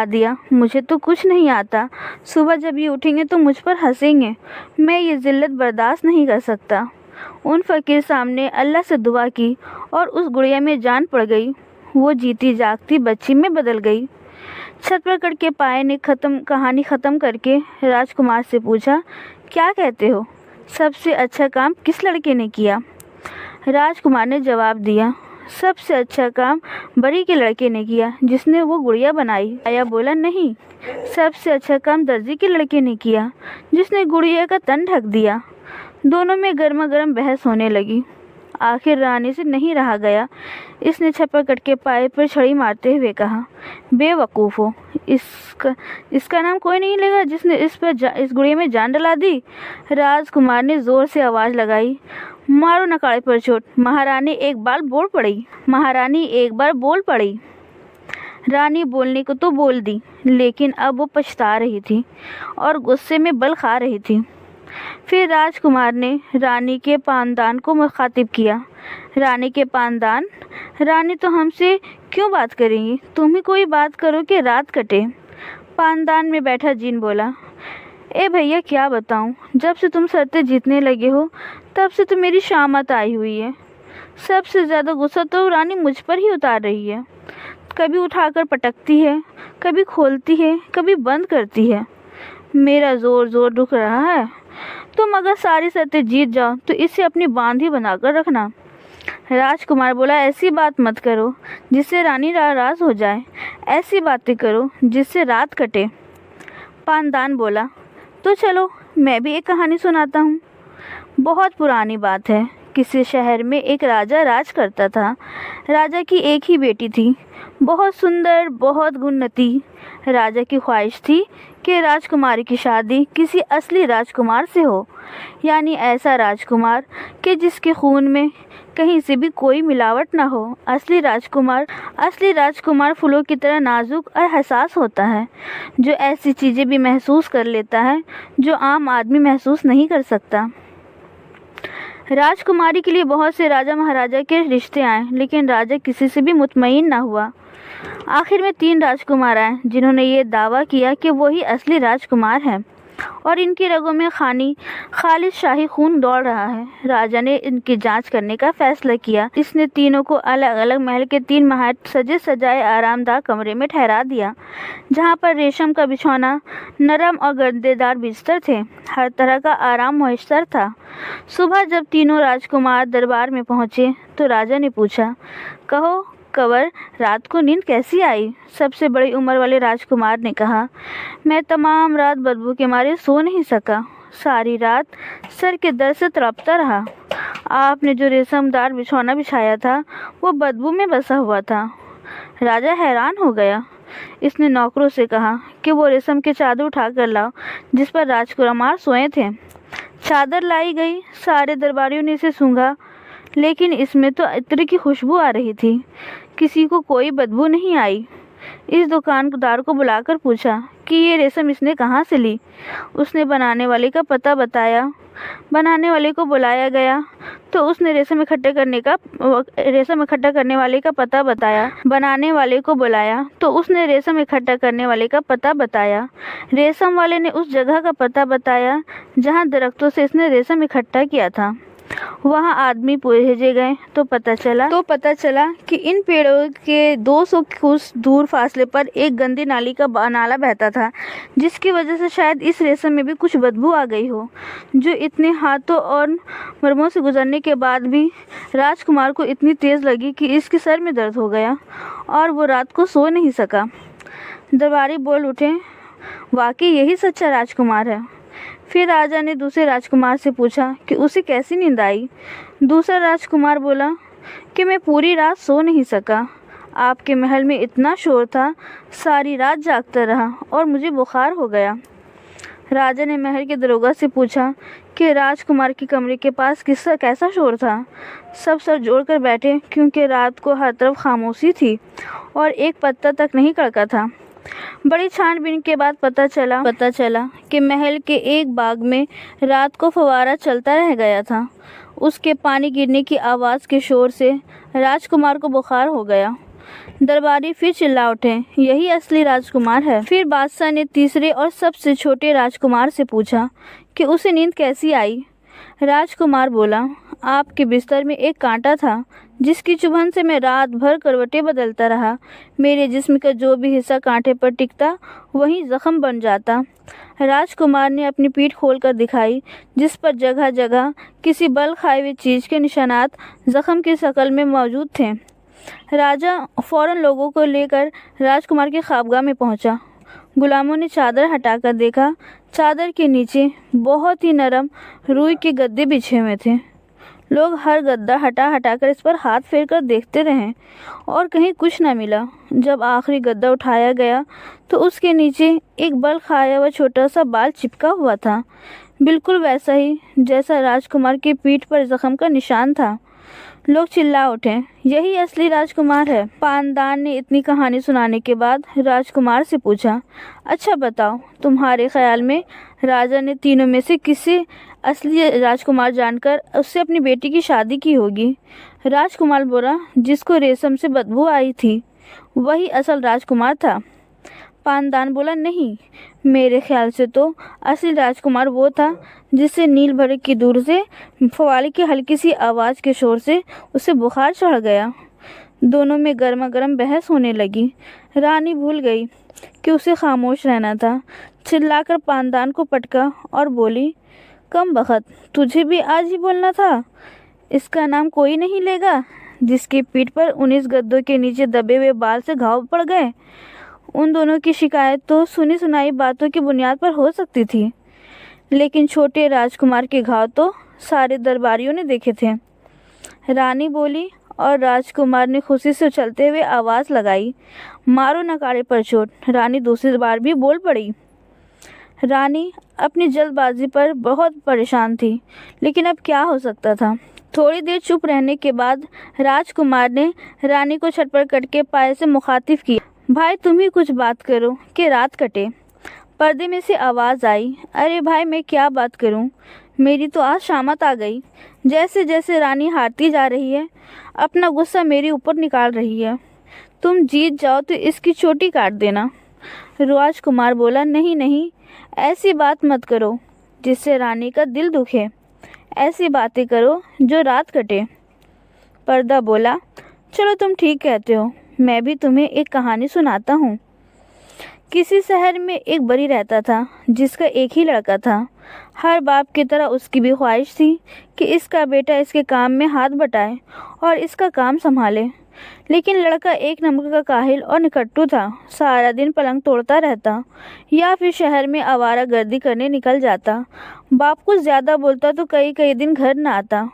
दिया। मुझे तो कुछ नहीं आता। सुबह जब ये उठेंगे तो मुझ पर हंसेंगे। मैं ये जिल्लत बर्दाश्त नहीं कर सकता। उन फकीर सामने अल्लाह से दुआ की और उस गुड़िया में जान पड़ गई। वो जीती जागती बच्ची में बदल गई। छत पर कटके पाए ने कहानी ख़त्म करके राजकुमार से पूछा, क्या कहते हो, सबसे अच्छा काम किस लड़के ने किया? राजकुमार ने जवाब दिया, सबसे अच्छा काम बड़ी के लड़के ने किया जिसने वो गुड़िया बनाई। आया बोला, नहीं, सबसे अच्छा काम दर्जी के लड़के ने किया जिसने गुड़िया का तन ढक दिया। दोनों में गर्मा गर्म बहस होने लगी। आखिर रानी से नहीं रहा गया। इसने छप्पर कटके पाए पर छड़ी मारते हुए कहा, बेवकूफ़ हो, इसका नाम कोई नहीं लेगा जिसने इस गुड़िया में जान डला दी। राजकुमार ने ज़ोर से आवाज़ लगाई, मारो नकाड़े पर चोट। महारानी एक बार बोल पड़ी। रानी बोलने को तो बोल दी, लेकिन अब वो पछता रही थी और गुस्से में बल खा रही थी। फिर राजकुमार ने रानी के पानदान को मुखातिब किया, रानी के पानदान, रानी तो हमसे क्यों बात करेंगी? तुम ही कोई बात करो कि रात कटे। पानदान में बैठा जीन बोला, ए भैया क्या बताऊं, जब से तुम शर्तें जीतने लगे हो तब से तो मेरी शामत आई हुई है। सबसे ज़्यादा गुस्सा तो रानी मुझ पर ही उतार रही है। कभी उठाकर पटकती है, कभी खोलती है, कभी बंद करती है। मेरा ज़ोर दुख रहा है। तुम अगर सारी शर्तें जीत जाओ तो इसे अपनी बांध ही बनाकर रखना। राजकुमार बोला, ऐसी बात मत करो जिससे रानी नाराज़ हो जाए, ऐसी बातें करो जिससे रात कटे। पानदान बोला, तो चलो मैं भी एक कहानी सुनाता हूँ। बहुत पुरानी बात है किसी शहर में एक राजा राज करता था। राजा की एक ही बेटी थी, बहुत सुंदर, बहुत गुणवती। राजा की ख्वाहिश थी कि राजकुमारी की शादी किसी असली राजकुमार से हो, यानी ऐसा राजकुमार कि जिसके खून में कहीं से भी कोई मिलावट ना हो। असली राजकुमार फूलों की तरह नाजुक और हसास होता है, जो ऐसी चीज़ें भी महसूस कर लेता है जो आम आदमी महसूस नहीं कर सकता। राजकुमारी के लिए बहुत से राजा महाराजा के रिश्ते आए, लेकिन राजा किसी से भी मुतमईन ना हुआ। आखिर में 3 राजकुमार आए जिन्होंने ये दावा किया कि वो ही असली राजकुमार हैं और इनकी रगों में खालिद शाही खून दौड़ रहा है। राजा ने इनकी जांच करने का फैसला किया। इसने तीनों को अलग अलग महल के 3 महल सजे सजाए आरामदायक कमरे में ठहरा दिया, जहां पर रेशम का बिछौना, नरम और गद्देदार बिस्तर थे। हर तरह का आराम मुयस्सर था। सुबह जब तीनों राजकुमार दरबार में पहुंचे तो राजा ने पूछा, कहो कंवर, रात को नींद कैसी आई? सबसे बड़ी उम्र वाले राजकुमार ने कहा, मैं तमाम रात बदबू के मारे सो नहीं सका। सारी रात सर के दर्द से तड़पता रहा। आपने जो रेशमदार बिछौना बिछाया था वो बदबू में बसा हुआ था। राजा हैरान हो गया। इसने नौकरों से कहा कि वो रेशम की चादर उठा कर लाओ जिस पर राजकुमार सोए थे। चादर लाई गई। सारे दरबारियों ने इसे सूंघा, लेकिन इसमें तो इत्र की खुशबू आ रही थी। किसी को कोई बदबू नहीं आई। इस दुकानदार को बुलाकर पूछा कि ये रेशम इसने कहाँ से ली। उसने बनाने वाले का पता बताया। बनाने वाले को बुलाया गया तो उसने रेशम इकट्ठा करने वाले का पता बताया। बनाने वाले को बुलाया तो उसने रेशम इकट्ठा करने वाले का पता बताया। रेशम वाले ने उस जगह का पता बताया जहाँ दरख्तों से इसने रेशम इकट्ठा किया था। वहाँ आदमी भेजे गए तो पता चला कि इन पेड़ों के 200 कोस दूर फासले पर एक गंदी नाली का नाला बहता था, जिसकी वजह से शायद इस रेशम में भी कुछ बदबू आ गई हो, जो इतने हाथों और मर्मों से गुजरने के बाद भी राजकुमार को इतनी तेज़ लगी कि इसके सर में दर्द हो गया और वो रात को सो नहीं सका। दरबारी बोल उठे, वाकई यही सच्चा राजकुमार है। फिर राजा ने दूसरे राजकुमार से पूछा कि उसे कैसी नींद आई। दूसरा राजकुमार बोला कि मैं पूरी रात सो नहीं सका। आपके महल में इतना शोर था, सारी रात जागता रहा और मुझे बुखार हो गया। राजा ने महल के दरोगा से पूछा कि राजकुमार के कमरे के पास कैसा शोर था। सब सर जोड़कर बैठे, क्योंकि रात को हर तरफ खामोशी थी और एक पत्ता तक नहीं कड़का था। बड़ी छानबीन के बाद पता चला कि महल के एक बाग में रात को फव्वारा चलता रह गया था। उसके पानी गिरने की आवाज़ के शोर से राजकुमार को बुखार हो गया। दरबारी फिर चिल्ला उठे, यही असली राजकुमार है। फिर बादशाह ने तीसरे और सबसे छोटे राजकुमार से पूछा कि उसे नींद कैसी आई। राजकुमार बोला, आपके बिस्तर में एक कांटा था जिसकी चुभन से मैं रात भर करवटें बदलता रहा। मेरे जिस्म का जो भी हिस्सा कांटे पर टिकता वहीं जख्म बन जाता। राजकुमार ने अपनी पीठ खोलकर दिखाई, जिस पर जगह जगह किसी बल खाए हुए चीज़ के निशानात जख्म की शक्ल में मौजूद थे। राजा फौरन लोगों को लेकर राजकुमार की ख्वाबगाह में पहुंचा। गुलामों ने चादर हटाकर देखा। चादर के नीचे बहुत ही नरम रुई के गद्दे बिछे हुए थे। लोग हर गद्दा हटा कर इस पर हाथ फेर कर देखते रहे और कहीं कुछ न मिला। जब आखिरी गद्दा उठाया गया तो उसके नीचे एक बल खाया हुआ छोटा सा बाल चिपका हुआ था, बिल्कुल वैसा ही जैसा राजकुमार की पीठ पर जख्म का निशान था। लोग चिल्ला उठे, यही असली राजकुमार है। पानदान ने इतनी कहानी सुनाने के बाद राजकुमार से पूछा, अच्छा बताओ, तुम्हारे ख्याल में राजा ने तीनों में से किसे असली राजकुमार जानकर उससे अपनी बेटी की शादी की होगी? राजकुमार बोला, जिसको रेशम से बदबू आई थी वही असल राजकुमार था। पानदान बोला, नहीं, मेरे ख्याल से तो असली राजकुमार वो था जिससे नील भरे की दूर से फव्वारे की हल्की सी आवाज़ के शोर से उसे बुखार चढ़ गया। दोनों में गर्मा गर्म बहस होने लगी। रानी भूल गई कि उसे खामोश रहना था। चिल्लाकर पानदान को पटका और बोली, कम बखत, तुझे भी आज ही बोलना था। इसका नाम कोई नहीं लेगा जिसकी पीठ पर 19 गद्दों के नीचे दबे हुए बाल से घाव पड़ गए। उन दोनों की शिकायत तो सुनी सुनाई बातों की बुनियाद पर हो सकती थी, लेकिन छोटे राजकुमार के घाव तो सारे दरबारियों ने देखे थे। रानी बोली और राजकुमार ने खुशी से उछलते हुए आवाज़ लगाई, मारो नगाड़े पर चोट। रानी दूसरी बार भी बोल पड़ी। रानी अपनी जल्दबाजी पर बहुत परेशान थी, लेकिन अब क्या हो सकता था। थोड़ी देर चुप रहने के बाद राजकुमार ने रानी को छत पर कट के पाए से मुखातिब किया, भाई तुम ही कुछ बात करो कि रात कटे। पर्दे में से आवाज़ आई, अरे भाई मैं क्या बात करूं, मेरी तो आज शामत आ गई। जैसे जैसे रानी हारती जा रही है, अपना गुस्सा मेरे ऊपर निकाल रही है। तुम जीत जाओ तो इसकी चोटी काट देना। राजकुमार बोला, नहीं नहीं, ऐसी बात मत करो जिससे रानी का दिल दुखे। ऐसी बातें करो जो रात कटे। पर्दा बोला, चलो तुम ठीक कहते हो, मैं भी तुम्हें एक कहानी सुनाता हूँ। किसी शहर में एक बड़ी रहता था जिसका एक ही लड़का था। हर बाप की तरह उसकी भी ख्वाहिश थी कि इसका बेटा इसके काम में हाथ बटाए और इसका काम संभाले। लेकिन लड़का एक नंबर का काहिल और निकट्टू था। सारा दिन पलंग तोड़ता रहता या फिर शहर में आवारागर्दी करने निकल जाता। बाप कुछ ज़्यादा बोलता तो कई कई दिन घर न आता।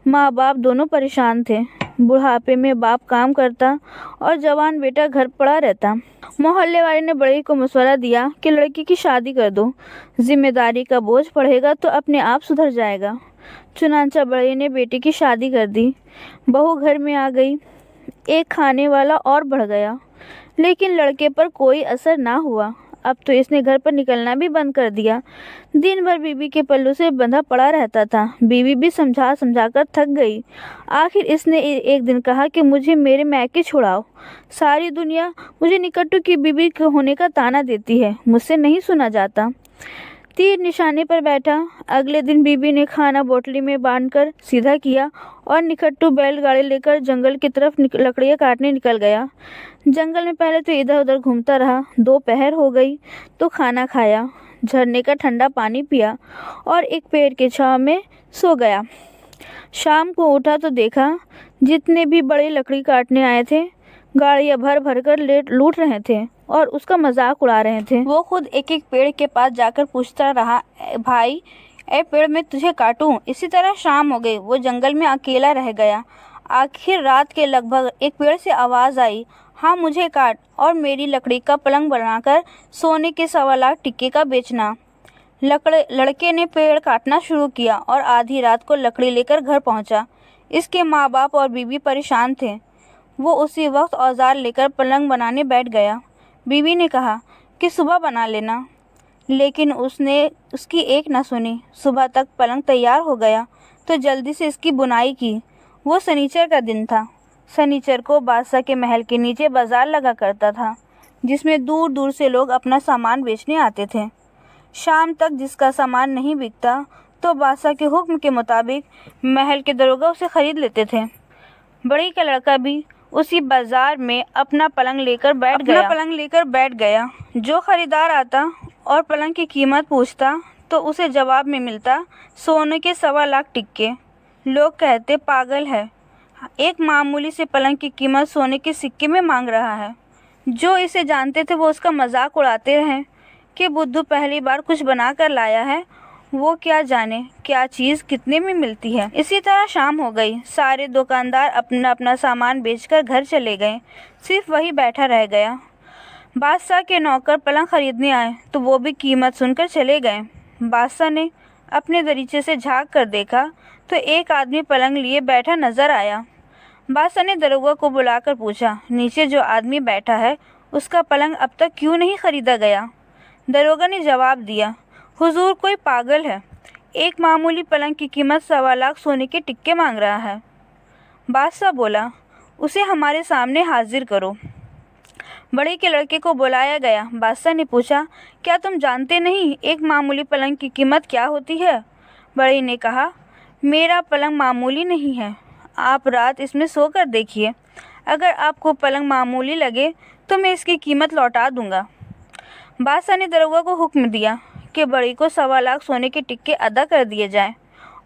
माँ बाप दोनों परेशान थे। बुढ़ापे में बाप काम करता और जवान बेटा घर पड़ा रहता। मोहल्ले वाले ने बड़े को मशवरा दिया कि लड़की की शादी कर दो, जिम्मेदारी का बोझ पड़ेगा तो अपने आप सुधर जाएगा। चुनांचा बड़े ने बेटी की शादी कर दी। बहू घर में आ गई। एक खाने वाला और बढ़ गया, लेकिन लड़के पर कोई असर ना हुआ। अब तो इसने घर पर निकलना भी बंद कर दिया। दिन भर बीवी के पल्लू से बंधा पड़ा रहता था। बीवी भी समझा समझा कर थक गई। आखिर इसने एक दिन कहा कि मुझे मेरे मैके छुड़ाओ। सारी दुनिया मुझे निकट्टू की बीवी होने का ताना देती है, मुझसे नहीं सुना जाता। तीर निशाने पर बैठा। अगले दिन बीबी ने खाना बोतली में बांधकर सीधा किया और निकट्टू बैलगाड़ी लेकर जंगल की तरफ लकड़ियाँ काटने निकल गया। जंगल में पहले तो इधर उधर घूमता रहा। दोपहर हो गई तो खाना खाया, झरने का ठंडा पानी पिया और एक पेड़ के छांव में सो गया। शाम को उठा तो देखा जितने भी बड़े लकड़ी काटने आए थे गाड़ियाँ भर भर कर लूट रहे थे और उसका मजाक उड़ा रहे थे। वो खुद एक एक पेड़ के पास जाकर पूछता रहा, भाई ए पेड़ मैं तुझे काटूं? इसी तरह शाम हो गई। वो जंगल में अकेला रह गया। आखिर रात के लगभग एक पेड़ से आवाज़ आई, हाँ मुझे काट और मेरी लकड़ी का पलंग बनाकर सोने के 1.25 लाख टिक्के का बेचना। लड़के ने पेड़ काटना शुरू किया और आधी रात को लकड़ी लेकर घर पहुंचा। इसके माँ बाप और बीवी परेशान थे। वो उसी वक्त औजार लेकर पलंग बनाने बैठ गया। बीवी ने कहा कि सुबह बना लेना, लेकिन उसने उसकी एक न सुनी। सुबह तक पलंग तैयार हो गया तो जल्दी से इसकी बुनाई की। वो शनिचर का दिन था। शनिचर को बादशाह के महल के नीचे बाजार लगा करता था, जिसमें दूर दूर से लोग अपना सामान बेचने आते थे। शाम तक जिसका सामान नहीं बिकता तो बादशाह के हुक्म के मुताबिक महल के दरोगा उसे खरीद लेते थे। बड़ी का लड़का भी उसी बाजार में अपना पलंग लेकर बैठ गया। जो खरीदार आता और पलंग की कीमत पूछता तो उसे जवाब में मिलता सोने के 1.25 लाख टिक्के। लोग कहते पागल है, एक मामूली से पलंग की कीमत सोने के सिक्के में मांग रहा है। जो इसे जानते थे वो उसका मजाक उड़ाते रहे कि बुद्धू पहली बार कुछ बना कर लाया है, वो क्या जाने क्या चीज़ कितने में मिलती है। इसी तरह शाम हो गई। सारे दुकानदार अपना अपना सामान बेचकर घर चले गए। सिर्फ वही बैठा रह गया। बादशाह के नौकर पलंग खरीदने आए तो वो भी कीमत सुनकर चले गए। बादशाह ने अपने दरीचे से झाँक कर देखा तो एक आदमी पलंग लिए बैठा नजर आया। बादशाह ने दरोगा को बुलाकर पूछा, नीचे जो आदमी बैठा है उसका पलंग अब तक क्यों नहीं खरीदा गया? दरोगा ने जवाब दिया, हुजूर कोई पागल है, एक मामूली पलंग की कीमत 1.25 लाख सोने के टिक्के मांग रहा है। बादशाह बोला, उसे हमारे सामने हाजिर करो। बड़े के लड़के को बुलाया गया। बादशाह ने पूछा, क्या तुम जानते नहीं एक मामूली पलंग की कीमत क्या होती है? बड़े ने कहा, मेरा पलंग मामूली नहीं है, आप रात इसमें सोकर देखिए। अगर आपको पलंग मामूली लगे तो मैं इसकी कीमत लौटा दूंगा। बादशाह ने दरोगा को हुक्म दिया कि बड़ी को 1.25 लाख सोने के टिक्के अदा कर दिए जाएं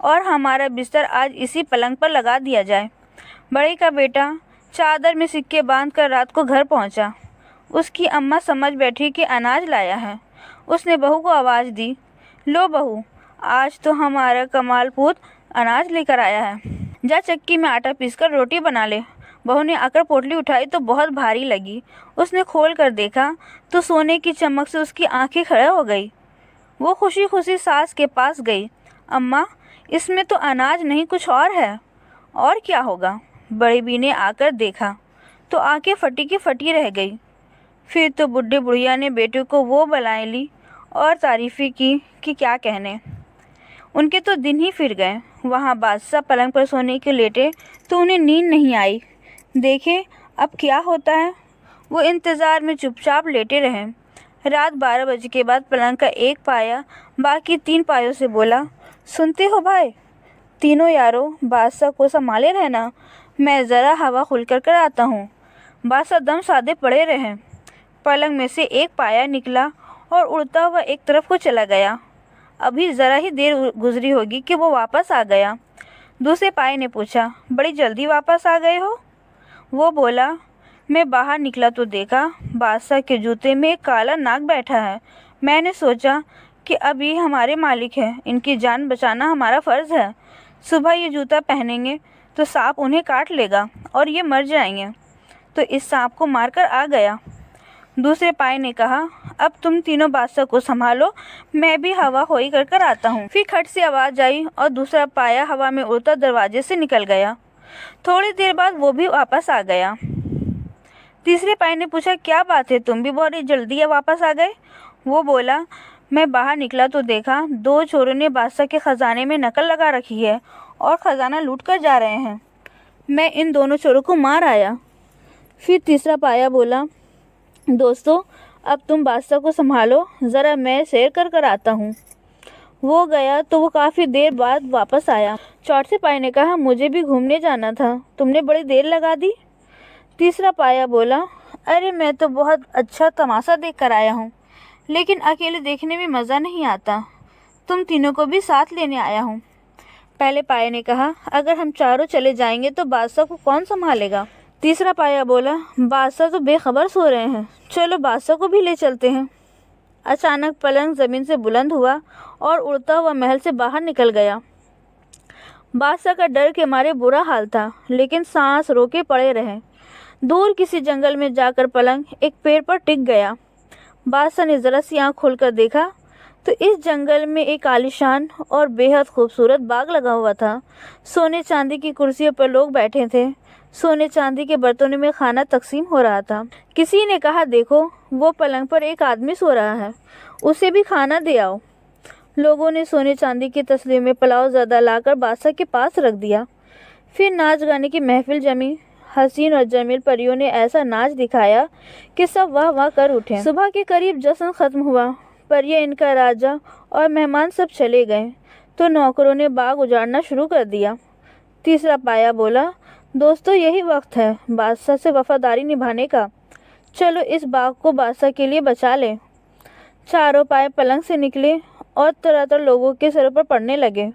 और हमारा बिस्तर आज इसी पलंग पर लगा दिया जाए। बड़ी का बेटा चादर में सिक्के बांधकर रात को घर पहुंचा। उसकी अम्मा समझ बैठी कि अनाज लाया है। उसने बहू को आवाज़ दी, लो बहू, आज तो हमारा कमालपूत अनाज लेकर आया है। जा चक्की में आटा पीसकर रोटी बना ले। बहू ने आकर पोटली उठाई तो बहुत भारी लगी। उसने खोल कर देखा तो सोने की चमक से उसकी आंखें खड़े हो गई। वो खुशी खुशी सास के पास गई। अम्मा, इसमें तो अनाज नहीं कुछ और है। और क्या होगा? बड़ी बी ने आकर देखा तो आंखें फटी की फटी रह गई। फिर तो बुढ़े बुढ़िया ने बेटे को वो बलाएं ली और तारीफ़ें की कि क्या कहने। उनके तो दिन ही फिर गए। वहाँ बादशाह पलंग पर सोने के लेटे तो उन्हें नींद नहीं आई। देखें अब क्या होता है। वो इंतज़ार में चुपचाप लेटे रहे। रात 12 बजे के बाद पलंग का एक पाया बाकी 3 पायों से बोला, सुनते हो भाई? तीनों यारों, बादशाह को संभाले रहना, मैं ज़रा हवा खुल कर आता हूँ। बादशाह दम साधे पड़े रहे। पलंग में से एक पाया निकला और उड़ता हुआ एक तरफ को चला गया। अभी ज़रा ही देर गुजरी होगी कि वो वापस आ गया। दूसरे पाये ने पूछा, बड़ी जल्दी वापस आ गए हो? वो बोला, मैं बाहर निकला तो देखा बादशाह के जूते में एक काला नाग बैठा है। मैंने सोचा कि अब ये हमारे मालिक हैं, इनकी जान बचाना हमारा फ़र्ज़ है। सुबह ये जूता पहनेंगे तो सांप उन्हें काट लेगा और ये मर जाएंगे। तो इस सांप को मारकर आ गया। दूसरे पाये ने कहा, अब तुम तीनों बादशाह को संभालो, मैं भी हवा खोई कर आता हूँ। फिर खट से आवाज़ आई और दूसरा पाया हवा में उड़ता दरवाजे से निकल गया। थोड़ी देर बाद वो भी वापस आ गया। तीसरे पाये ने पूछा, क्या बात है, तुम भी बहुत जल्दी वापस आ गए? वो बोला, मैं बाहर निकला तो देखा 2 चोरों ने बादशाह के ख़जाने में नकल लगा रखी है और ख़जाना लूट कर जा रहे हैं। मैं इन दोनों चोरों को मार आया। फिर तीसरा पाया बोला, दोस्तों अब तुम बादशाह को संभालो, ज़रा मैं सैर कर आता हूँ। वो गया तो वो काफ़ी देर बाद वापस आया। चौथे पाये ने कहा, मुझे भी घूमने जाना था, तुमने बड़ी देर लगा दी। तीसरा पाया बोला, अरे मैं तो बहुत अच्छा तमाशा देख कर आया हूँ, लेकिन अकेले देखने में मज़ा नहीं आता, तुम तीनों को भी साथ लेने आया हूँ। पहले पाये ने कहा, अगर हम चारों चले जाएंगे तो बादशाह को कौन संभालेगा? तीसरा पाया बोला, बादशाह तो बेखबर सो रहे हैं, चलो बादशाह को भी ले चलते हैं। अचानक पलंग ज़मीन से बुलंद हुआ और उड़ता हुआ महल से बाहर निकल गया। बादशाह का डर के मारे बुरा हाल था, लेकिन सांस रोके पड़े रहे। दूर किसी जंगल में जाकर पलंग एक पेड़ पर टिक गया। बादशाह ने ज़रा सी आँख खोलकर देखा तो इस जंगल में एक आलीशान और बेहद खूबसूरत बाग लगा हुआ था। सोने चांदी की कुर्सियों पर लोग बैठे थे। सोने चांदी के बर्तनों में खाना तकसीम हो रहा था। किसी ने कहा, देखो वो पलंग पर एक आदमी सो रहा है, उसे भी खाना दे आओ। लोगों ने सोने चांदी की तसले में पुलाव ज़्यादा लाकर बादशाह के पास रख दिया। फिर नाच गाने की महफिल जमी। हसीन और जमील परियों ने ऐसा नाच दिखाया कि सब वाह वाह कर उठे। सुबह के करीब जश्न ख़त्म हुआ। परियां, इनका राजा और मेहमान सब चले गए तो नौकरों ने बाग उजाड़ना शुरू कर दिया। तीसरा पाया बोला, दोस्तों यही वक्त है बादशाह से वफादारी निभाने का, चलो इस बाग को बादशाह के लिए बचा लें। चारों पाए पलंग से निकले और तरह लोगों के सरों पर पड़ने लगे।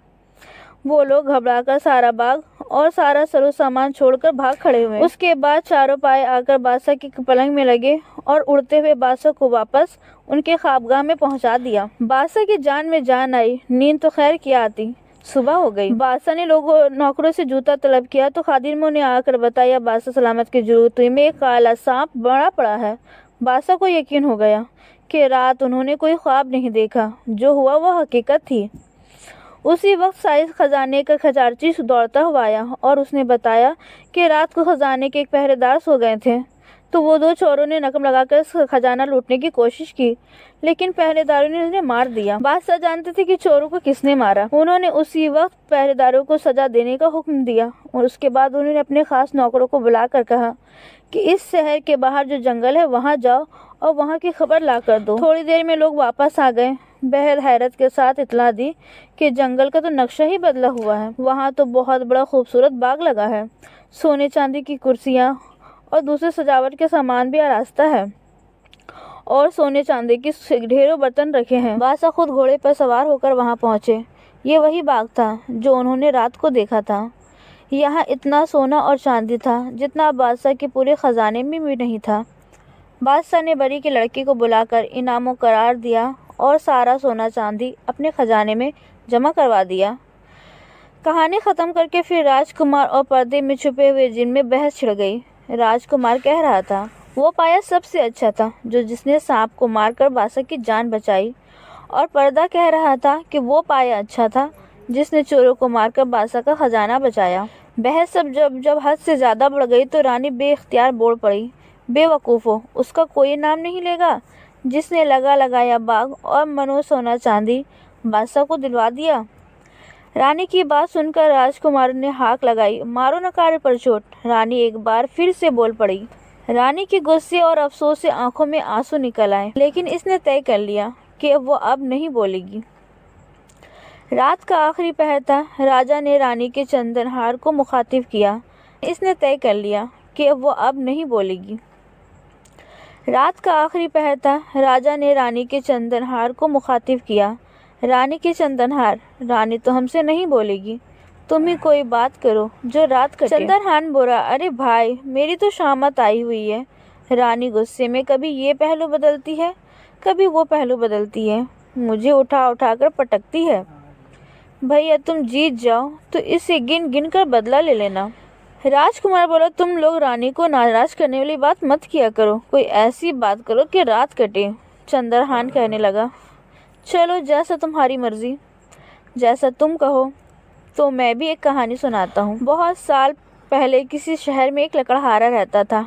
वो लोग घबराकर सारा बाग और सारा सरो सामान छोड़कर भाग खड़े हुए। उसके बाद चारों पाए आकर बादशाह की पलंग में लगे और उड़ते हुए बादशाह को वापस उनके ख्वाबगाह में पहुंचा दिया। बादशाह की जान में जान आई। नींद तो खैर क्या आती। सुबह हो गई। बादशाह ने नौकरों से जूता तलब किया तो खादिमों ने आकर बताया, बादशाह सलामत की जरूरत में एक काला सांप बड़ा पड़ा है। बादशाह को यकीन हो गया कि रात उन्होंने कोई ख्वाब नहीं देखा, जो हुआ वह हकीकत थी। उसी वक्त साइज खजाने का खजांची दौड़ता हुआ आया और उसने बताया कि रात को खजाने के एक पहरेदार सो गए थे, तो वो 2 चोरों ने नकम लगाकर खजाना लूटने की कोशिश की, लेकिन पहरेदारों ने उन्हें मार दिया। बादशाह जानते थे कि चोरों को किसने मारा। उन्होंने उसी वक्त पहरेदारों को सजा देने का हुक्म दिया और उसके बाद उन्होंने अपने खास नौकरों को बुलाकर कहा कि इस शहर के बाहर जो जंगल है वहाँ जाओ और वहाँ की खबर ला कर दो। थोड़ी देर में लोग वापस आ गए। बेहद हैरत के साथ इतला दी कि जंगल का तो नक्शा ही बदला हुआ है। वहाँ तो बहुत बड़ा खूबसूरत बाग लगा है। सोने चांदी की कुर्सियाँ और दूसरे सजावट के सामान भी आरास्ता है और सोने चांदी की ढेरों बर्तन रखे हैं। बादशाह खुद घोड़े पर सवार होकर वहाँ पहुँचे। ये वही बाग था जो उन्होंने रात को देखा था। यहाँ इतना सोना और चांदी था जितना बादशाह के पूरे ख़जाने में भी नहीं था। बादशाह ने बरी के लड़के को बुलाकर इनामों करार दिया और सारा सोना चांदी अपने ख़जाने में जमा करवा दिया। कहानी ख़त्म करके फिर राजकुमार और पर्दे में छुपे हुए जिन में बहस छिड़ गई। राजकुमार कह रहा था वो पाया सबसे अच्छा था जो जिसने सांप को मारकर बादशाह की जान बचाई, और पर्दा कह रहा था कि वो पाया अच्छा था जिसने चोरों को मारकर बादशाह का खजाना बचाया। बहस सब जब हद से ज़्यादा बढ़ गई तो रानी बेख्तियार बोल पड़ी, बेवकूफ़ो, उसका कोई नाम नहीं लेगा जिसने लगाया बाग और मनो सोना चांदी बादशाह को दिलवा दिया। रानी की बात सुनकर राजकुमार ने हाक लगाई, मारो नकारे पर चोट। रानी एक बार फिर से बोल पड़ी। रानी के गुस्से और अफसोस से आंखों में आंसू निकल आए, लेकिन इसने तय कर लिया कि वो अब नहीं बोलेगी। रात का आखिरी पहर था। राजा ने रानी के चंदनहार को मुखातिब किया। इसने तय कर लिया कि वो अब नहीं बोलेगी। रात का आखिरी पहर था। राजा ने रानी के चंदनहार को मुखातिब किया। रानी के चंदनहार, रानी तो हमसे नहीं बोलेगी, तुम ही कोई बात करो जो रात कटे। चंदनहार बोला, अरे भाई, मेरी तो शामत आई हुई है। रानी गुस्से में कभी ये पहलू बदलती है, कभी वो पहलू बदलती है, मुझे उठा कर पटकती है। भैया तुम जीत जाओ तो इससे गिन गिन कर बदला ले लेना। राजकुमार बोला, तुम लोग रानी को नाराज करने वाली बात मत किया करो, कोई ऐसी बात करो कि रात कटे। चंद्रहान कहने लगा, चलो जैसा तुम्हारी मर्जी, जैसा तुम कहो। तो मैं भी एक कहानी सुनाता हूँ। बहुत साल पहले किसी शहर में एक लकड़हारा रहता था।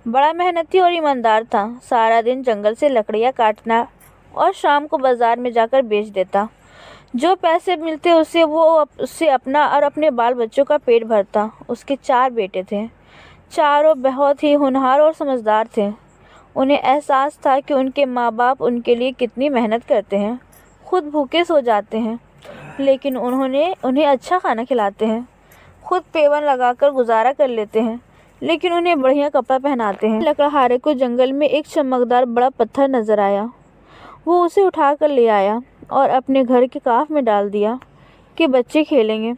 बड़ा मेहनती और ईमानदार था। सारा दिन जंगल से लकड़ियाँ काटना और शाम को बाजार में जाकर बेच देता। जो पैसे मिलते उससे अपना और अपने बाल बच्चों का पेट भरता। उसके 4 बेटे थे। चारों बहुत ही होनहार और समझदार थे। उन्हें एहसास था कि उनके माँ बाप उनके लिए कितनी मेहनत करते हैं, खुद भूखे सो जाते हैं, लेकिन उन्हें अच्छा खाना खिलाते हैं, खुद पेवन लगाकर गुजारा कर लेते हैं, लेकिन उन्हें बढ़िया कपड़ा पहनाते हैं। लकड़हारे को जंगल में एक चमकदार बड़ा पत्थर नजर आया। वो उसे उठा कर ले आया और अपने घर के काफ में डाल दिया कि बच्चे खेलेंगे।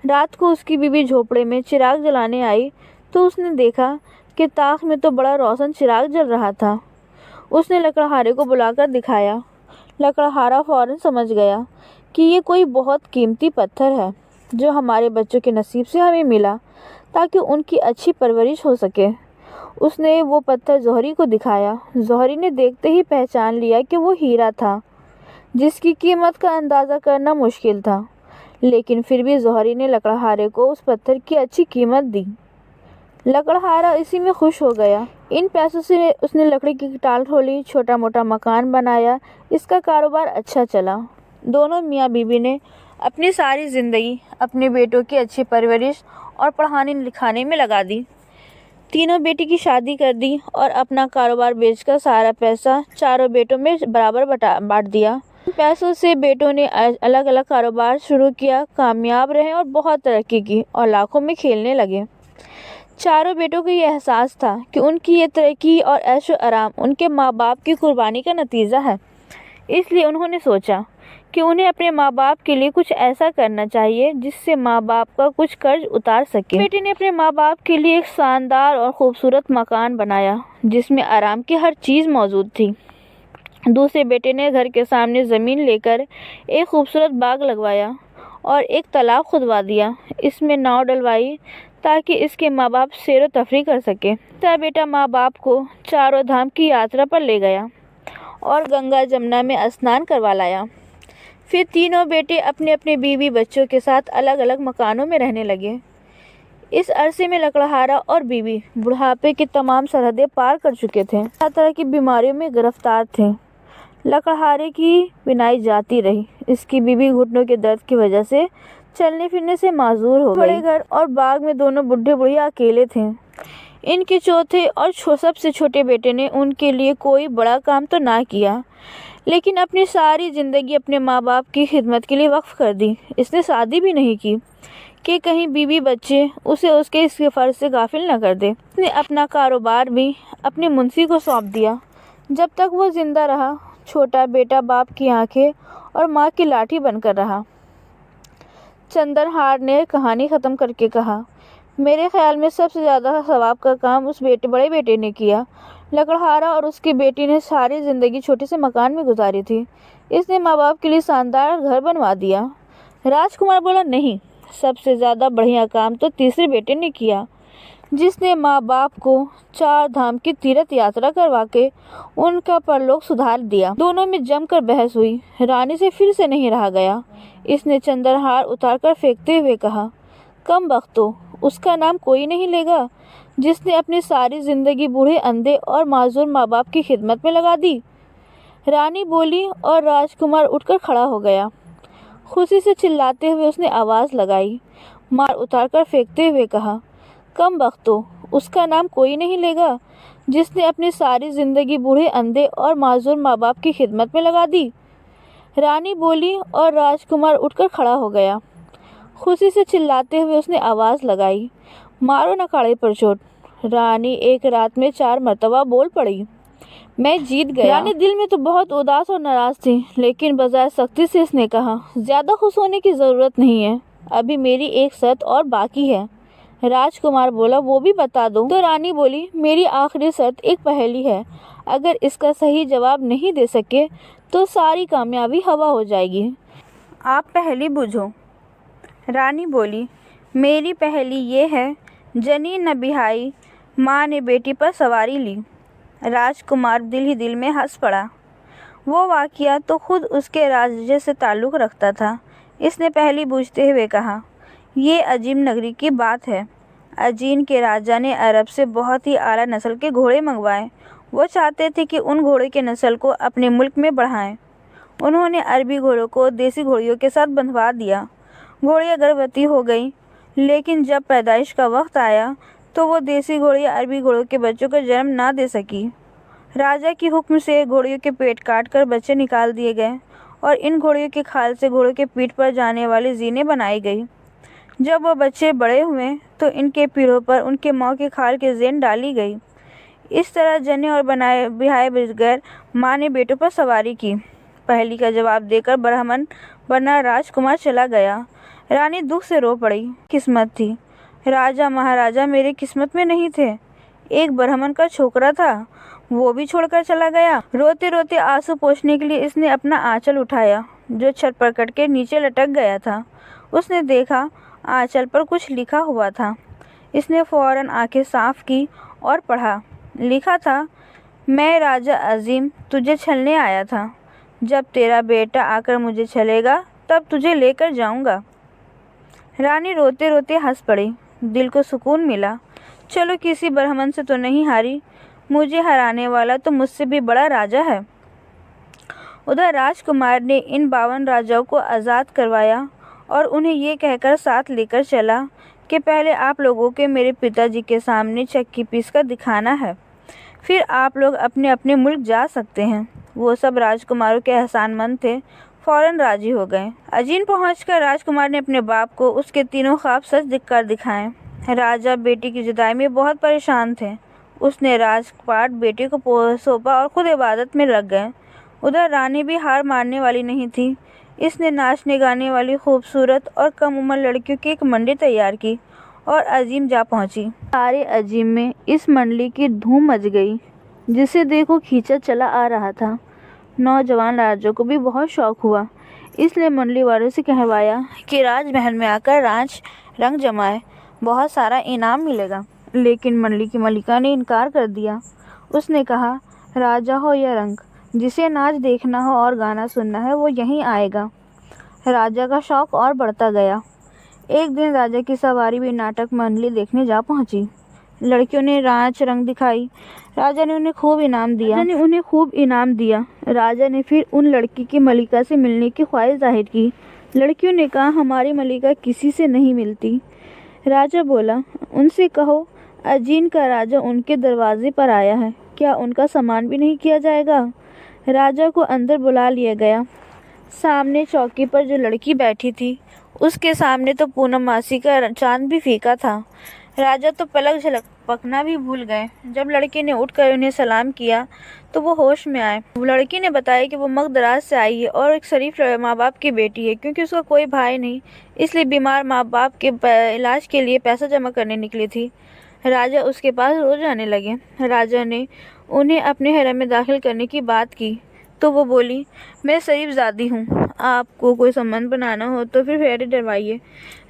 रात को उसकी बीवी झोपड़े में चिराग जलाने आई तो उसने देखा कि ताक में तो बड़ा रोशन चिराग जल रहा था। उसने लकड़हारे को बुलाकर दिखाया। लकड़हारा फौरन समझ गया कि ये कोई बहुत कीमती पत्थर है जो हमारे बच्चों के नसीब से हमें मिला ताकि उनकी अच्छी परवरिश हो सके। उसने वो पत्थर जौहरी को दिखाया। जौहरी ने देखते ही पहचान लिया कि वो हीरा था जिसकी कीमत का अंदाज़ा करना मुश्किल था, लेकिन फिर भी जौहरी ने लकड़हारे को उस पत्थर की अच्छी कीमत दी। लकड़हारा इसी में खुश हो गया। इन पैसों से उसने लकड़ी की टाल खोली, छोटा मोटा मकान बनाया। इसका कारोबार अच्छा चला। दोनों मियाँ बीवी ने अपनी सारी ज़िंदगी अपने बेटों की अच्छी परवरिश और पढ़ाने लिखाने में लगा दी। तीनों बेटी की शादी कर दी और अपना कारोबार बेचकर सारा पैसा चारों बेटों में बराबर बांट दिया। पैसों से बेटों ने अलग अलग कारोबार शुरू किया, कामयाब रहे और बहुत तरक्की की और लाखों में खेलने लगे। चारों बेटों को ये एहसास था कि उनकी ये तरक्की और ऐशो आराम उनके माँ बाप की कुर्बानी का नतीजा है। इसलिए उन्होंने सोचा कि उन्हें अपने माँ बाप के लिए कुछ ऐसा करना चाहिए जिससे माँ बाप का कुछ कर्ज उतार सके। बेटी ने अपने माँ बाप के लिए एक शानदार और खूबसूरत मकान बनाया जिसमें आराम की हर चीज़ मौजूद थी। दूसरे बेटे ने घर के सामने ज़मीन लेकर एक खूबसूरत बाग लगवाया और एक तालाब खुदवा दिया। इसमें नाव डलवाई ताकि इसके माँ बाप सैर तफरी कर सके। तीसरा बेटा माँ बाप को चारों धाम की यात्रा पर ले गया और गंगा जमुना में स्नान करवा लाया। फिर तीनों बेटे अपने अपने बीवी बच्चों के साथ अलग अलग मकानों में रहने लगे। इस अरसे में लकड़हारा और बीवी बुढ़ापे की तमाम सरहदें पार कर चुके थे। तरह तरह की बीमारियों में गिरफ्तार थे। लकड़हारे की बिनाई जाती रही। इसकी बीवी घुटनों के दर्द की वजह से चलने फिरने से माजूर हो गई। बड़े घर और बाग में दोनों बुढ़े बुढ़िया अकेले थे। इनके चौथे और सबसे छोटे बेटे ने उनके लिए कोई बड़ा काम तो ना किया, लेकिन अपनी सारी ज़िंदगी अपने माँ बाप की खिदमत के लिए वक्फ कर दी। इसने शादी भी नहीं की कि कहीं बीवी बच्चे उसे उसके इसके फ़र्ज से गाफिल न कर दे। इसने अपना कारोबार भी अपने मुंशी को सौंप दिया। जब तक वो ज़िंदा रहा, छोटा बेटा बाप की आंखें और माँ की लाठी बनकर रहा। चंद्रहार ने कहानी ख़त्म करके कहा, मेरे ख्याल में सबसे ज़्यादा सवाब का काम उस बड़े बेटे ने किया। लकड़हारा और उसकी बेटी ने सारी ज़िंदगी छोटे से मकान में गुजारी थी। इसने माँ बाप के लिए शानदार घर बनवा दिया। राजकुमार बोला, नहीं, सबसे ज़्यादा बढ़िया काम तो तीसरे बेटे ने किया, जिसने माँ बाप को 4 धाम की तीर्थ यात्रा करवा के उनका परलोक सुधार दिया। दोनों में जमकर बहस हुई। रानी से फिर से नहीं रहा गया। इसने चंद्रहार उतारकर फेंकते हुए कहा, कम बख्तो, उसका नाम कोई नहीं लेगा जिसने अपनी सारी जिंदगी बूढ़े, अंधे और माजूर माँ बाप की खिदमत में लगा दी। रानी बोली और राजकुमार उठकर खड़ा हो गया। खुशी से चिल्लाते हुए उसने आवाज़ लगाई, मार उतारकर फेंकते हुए कहा, कम बख्तो, उसका नाम कोई नहीं लेगा जिसने अपनी सारी जिंदगी बूढ़े, अंधे और माजूर माँ बाप की खिदमत में लगा दी। रानी बोली और राजकुमार उठकर खड़ा हो गया। खुशी से चिल्लाते हुए उसने आवाज़ लगाई, मारो नकाड़े पर चोट। रानी एक रात में 4 मर्तबा बोल पड़ी, मैं जीत गया। रानी दिल में तो बहुत उदास और नाराज थी, लेकिन बजाय सख्ती से इसने कहा, ज़्यादा खुश होने की ज़रूरत नहीं है, अभी मेरी एक शर्त और बाकी है। राजकुमार बोला, वो भी बता दो। तो रानी बोली, मेरी आखिरी शर्त एक पहेली है, अगर इसका सही जवाब नहीं दे सके तो सारी कामयाबी हवा हो जाएगी। आप पहेली बूझो। रानी बोली, मेरी पहेली ये है, जनी न बिहाई, माँ ने बेटी पर सवारी ली। राजकुमार दिल ही दिल में हंस पड़ा। वो वाक़या तो खुद उसके राज्य से ताल्लुक़ रखता था। इसने पहेली बूझते हुए कहा, ये अजीम नगरी की बात है। अजीन के राजा ने अरब से बहुत ही आला नस्ल के घोड़े मंगवाए। वो चाहते थे कि उन घोड़े के नस्ल को अपने मुल्क में बढ़ाएं। उन्होंने अरबी घोड़ों को देसी घोड़ियों के साथ बंधवा दिया। घोड़ियाँ गर्भवती हो गईं, लेकिन जब पैदाइश का वक्त आया तो वो देसी घोड़ियाँ अरबी घोड़ों के बच्चों को जन्म ना दे सकी। राजा की हुक्म से घोड़ियों के पेट काटकर बच्चे निकाल दिए गए और इन घोड़ियों के खाल से घोड़ों के पीठ पर जाने वाली जीनें बनाई गई। जब वो बच्चे बड़े हुए तो इनके पीढ़ों पर उनके माँ के खाल की जेन डाली गई। इस तरह जने और बनाए बिहाए बगैर माँ ने बेटों पर सवारी की। पहेली का जवाब देकर ब्राह्मण बना राजकुमार चला गया। रानी दुख से रो पड़ी। किस्मत थी, राजा महाराजा मेरे किस्मत में नहीं थे। एक ब्राह्मण का छोकरा था, वो भी छोड़कर चला गया। रोते रोते आंसू पोंछने के लिए इसने अपना आंचल उठाया, जो छत पर कट के नीचे लटक गया था। उसने देखा आंचल पर कुछ लिखा हुआ था। इसने फौरन आंखें साफ की और पढ़ा। लिखा था, मैं राजा अजीम तुझे छलने आया था। जब तेरा बेटा आकर मुझे छलेगा तब तुझे लेकर जाऊंगा। रानी रोते रोते हंस पड़ी। दिल को सुकून मिला। चलो किसी ब्राह्मण से तो नहीं हारी, मुझे हराने वाला तो मुझसे भी बड़ा राजा है। उधर राजकुमार ने इन 52 राजाओं को आज़ाद करवाया और उन्हें ये कहकर साथ लेकर चला कि पहले आप लोगों के मेरे पिताजी के सामने चक्की पीस कर दिखाना है, फिर आप लोग अपने अपने मुल्क जा सकते हैं। वो सब राजकुमारों के एहसानमंद थे, फौरन राजी हो गए। अजीन पहुंचकर राजकुमार ने अपने बाप को उसके तीनों ख्वाब सच कर दिखाए। राजा बेटी की जुदाई में बहुत परेशान थे। उसने राजपाट बेटी को सौंपा और खुद इबादत में लग गए। उधर रानी भी हार मारने वाली नहीं थी। इसने नाचने गाने वाली खूबसूरत और कम उम्र लड़कियों की एक मंडली तैयार की और अजीम जा पहुंची। सारे अजीम में इस मंडली की धूम मच गई, जिसे देखो खींचा चला आ रहा था। नौजवान राजा को भी बहुत शौक हुआ, इसलिए मंडली वालों से कहवाया कि राजमहल में आकर नाच रंग जमाए, बहुत सारा इनाम मिलेगा। लेकिन मंडली की मलिका ने इनकार कर दिया। उसने कहा, राजा हो या रंग, जिसे नाच देखना हो और गाना सुनना है वो यहीं आएगा। राजा का शौक और बढ़ता गया। एक दिन राजा की सवारी भी नाटक मंडली देखने जा पहुंची। लड़कियों ने नाच रंग दिखाई। राजा ने उन्हें खूब इनाम दिया। राजा ने फिर उन लड़की की मलिका से मिलने की ख्वाहिश जाहिर की। लड़कियों ने कहा, हमारी मलिका किसी से नहीं मिलती। राजा बोला, उनसे कहो अजीन का राजा उनके दरवाजे पर आया है, क्या उनका सम्मान भी नहीं किया जाएगा। राजा को अंदर बुला लिया गया। सामने चौकी पर जो लड़की बैठी थी, उसके सामने तो पूर्णमासी का चांद भी फीका था। राजा तो पलक झपकना भी भूल गए। जब लड़की ने उठकर उन्हें सलाम किया तो वो होश में आए। लड़की ने बताया कि वो मगदराज से आई है और एक शरीफ माँ बाप की बेटी है। क्योंकि उसका कोई भाई नहीं, इसलिए बीमार माँ बाप के इलाज के लिए पैसा जमा करने निकली थी। राजा उसके पास रोज आने लगे। राजा ने उन्हें अपने हरम में दाखिल करने की बात की तो वो बोली, मैं शरीफजादी हूँ, आपको कोई संबंध बनाना हो तो फिर फेरी डलवाइए।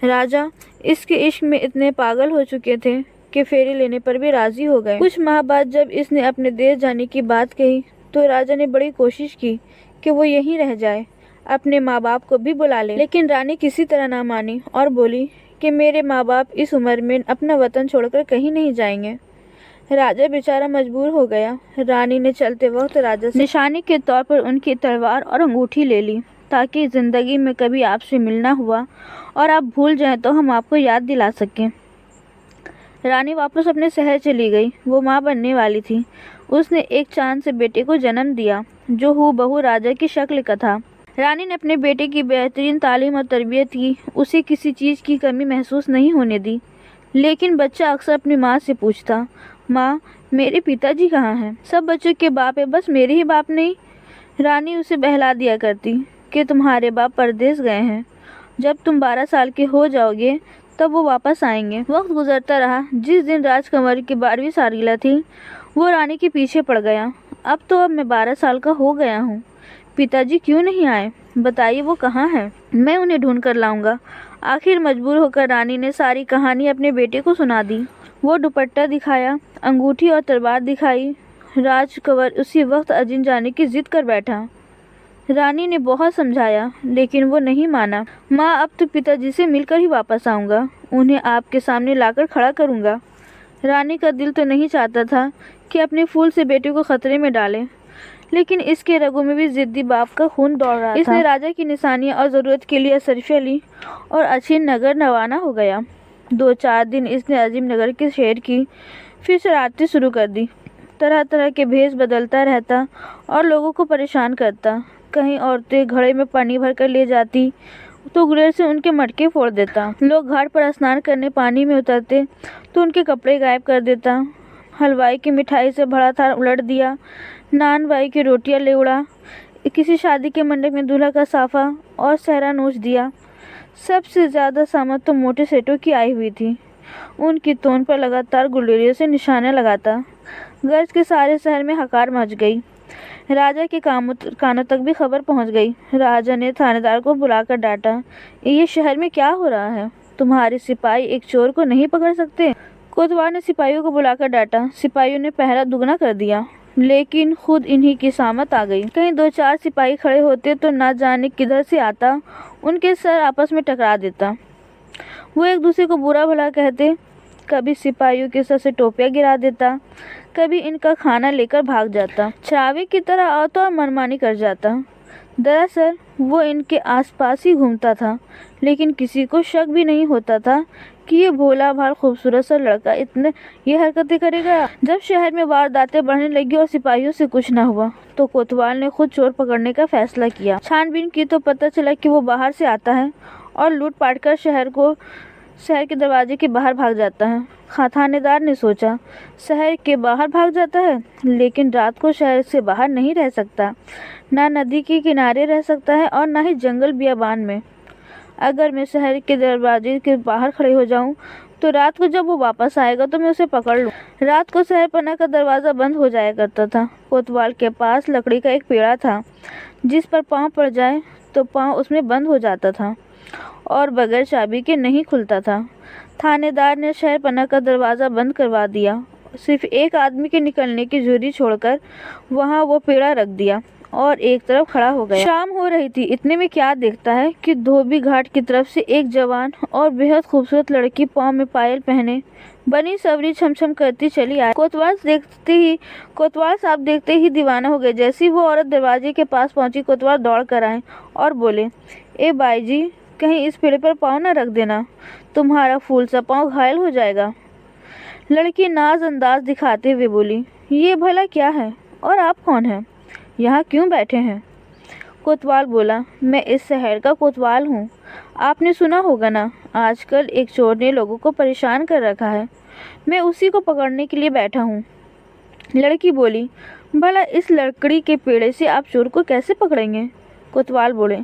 राजा इसके इश्क में इतने पागल हो चुके थे कि फेरी लेने पर भी राजी हो गए। कुछ माह बाद जब इसने अपने देश जाने की बात कही तो राजा ने बड़ी कोशिश की कि वो यहीं रह जाए, अपने माँ बाप को भी बुला ले, लेकिन रानी किसी तरह ना मानी और बोली कि मेरे माँ बाप इस उम्र में अपना वतन छोड़कर कहीं नहीं जाएंगे। राजा बेचारा मजबूर हो गया। रानी ने चलते वक्त राजा से निशानी के तौर पर उनकी तलवार और अंगूठी ले ली ताकि ज़िंदगी में कभी आपसे मिलना हुआ और आप भूल जाएं तो हम आपको याद दिला सकें। रानी वापस अपने शहर चली गई। वो माँ बनने वाली थी। उसने एक चांद से बेटे को जन्म दिया जो हूबहू राजा की शक्ल का था। रानी ने अपने बेटे की बेहतरीन तालीम और तरबियत की। उसे किसी चीज़ की कमी महसूस नहीं होने दी। लेकिन बच्चा अक्सर अपनी माँ से पूछता, माँ मेरे पिताजी कहाँ हैं? सब बच्चों के बाप है, बस मेरे ही बाप नहीं। रानी उसे बहला दिया करती कि तुम्हारे बाप परदेश गए हैं, जब तुम 12 साल के हो जाओगे तब वो वापस आएंगे। वक्त गुजरता रहा। जिस दिन राजकुमारी की 12वीं सालगिरह थी वो रानी के पीछे पड़ गया। अब मैं 12 साल का हो गया हूँ, पिताजी क्यों नहीं आए? बताइए वो कहाँ हैं? मैं उन्हें ढूंढ कर लाऊंगा। आखिर मजबूर होकर रानी ने सारी कहानी अपने बेटे को सुना दी। वो दुपट्टा दिखाया, अंगूठी और तलवार दिखाई। राजकुंवर उसी वक्त अजीम जाने की जिद कर बैठा। रानी ने बहुत समझाया लेकिन वो नहीं माना। माँ अब तो पिताजी से मिलकर ही वापस आऊँगा, उन्हें आपके सामने लाकर खड़ा करूँगा। रानी का दिल तो नहीं चाहता था कि अपने फूल से बेटे को खतरे में डाले, लेकिन इसके रगों में भी जिद्दी बाप का खून दौड़ रहा था। इसने राजा की निशानियाँ और ज़रूरत के लिए सरफिया ली और अजीम नगर रवाना हो गया। 2-4 दिन इसने अजीम नगर के शेर की, फिर शरारतें शुरू कर दी। तरह तरह के भेष बदलता रहता और लोगों को परेशान करता। कहीं औरतें घड़े में पानी भर कर ले जाती तो गुलेर से उनके मटके फोड़ देता। लोग घाट पर स्नान करने पानी में उतरते तो उनके कपड़े गायब कर देता। हलवाई की मिठाई से भरा थाल उलट दिया, नान बाई की रोटियां ले उड़ा, किसी शादी के मंडप में दूल्हा का साफा और सहरा नोच दिया। सबसे ज़्यादा सामत तो मोटे सेठों की आई हुई थी। उनकी तोन पर लगातार गुलेरियों से निशाने लगाता। गर्ज के सारे शहर में हकार मच गई। राजा के कानों तक भी खबर पहुंच गई। राजा ने थानेदार को बुलाकर डांटा, ये शहर में क्या हो रहा है? तुम्हारे सिपाही एक चोर को नहीं पकड़ सकते? कोतवाल ने सिपाहियों को बुलाकर डांटा। सिपाहियों ने पहरा दुगना कर दिया, लेकिन खुद इन्हीं की सामत आ गई। कहीं 2-4 सिपाही खड़े होते तो ना जाने किधर से आता उनके सर आपस में टकरा देता। वो एक दूसरे को बुरा भला कहते। कभी सिपाहियों के सर से टोपियाँ गिरा देता, कभी इनका खाना लेकर भाग जाता, चावे की तरह आता और मनमानी कर जाता। दरअसल वो इनके आसपास ही घूमता था, लेकिन किसी को शक भी नहीं होता था कि ये भोला भाल खूबसूरत सा लड़का इतने ये हरकतें करेगा। जब शहर में वारदातें बढ़ने लगी और सिपाहियों से कुछ न हुआ तो कोतवाल ने खुद चोर पकड़ने का फैसला किया। छानबीन की तो पता चला कि वो बाहर से आता है और लूट-पाट कर शहर के दरवाजे के बाहर भाग जाता है। थानेदार ने सोचा, शहर के बाहर भाग जाता है, लेकिन रात को शहर से बाहर नहीं रह सकता, ना नदी के किनारे रह सकता है और ना ही जंगल बियाबान में। अगर मैं शहर के दरवाजे के बाहर खड़े हो जाऊं तो रात को जब वो वापस आएगा तो मैं उसे पकड़ लूं। रात को शहरपना का दरवाज़ा बंद हो जाया करता था। कोतवाल के पास लकड़ी का एक पेड़ा था जिस पर पाँव पड़ जाए तो पाँव उसमें बंद हो जाता था और बगैर चाबी के नहीं खुलता था। थानेदार ने शहरपना का दरवाज़ा बंद करवा दिया। सिर्फ एक आदमी के निकलने की झुर्री छोड़कर वहाँ वो पेड़ा रख दिया और एक तरफ खड़ा हो गया। शाम हो रही थी। इतने में क्या देखता है कि धोबी घाट की तरफ से एक जवान और बेहद खूबसूरत लड़की पाँव में पायल पहने बनी सवरी छमछम करती चली आई। कोतवाल साहब देखते ही दीवाना हो गए। जैसे ही वो औरत दरवाजे के पास पहुंची, कोतवाल दौड़ कर आए और बोले, ए बाई जी, कहीं इस पेड़ पर पाँव न रख देना, तुम्हारा फूल सा पाँव घायल हो जाएगा। लड़की नाज अंदाज दिखाते हुए बोली, ये भला क्या है और आप कौन हैं? यहाँ क्यों बैठे हैं? कोतवाल बोला, मैं इस शहर का कोतवाल हूँ। आपने सुना होगा ना, आजकल एक चोर ने लोगों को परेशान कर रखा है, मैं उसी को पकड़ने के लिए बैठा हूँ। लड़की बोली, भला इस लकड़ी के पेड़े से आप चोर को कैसे पकड़ेंगे? कोतवाल बोले,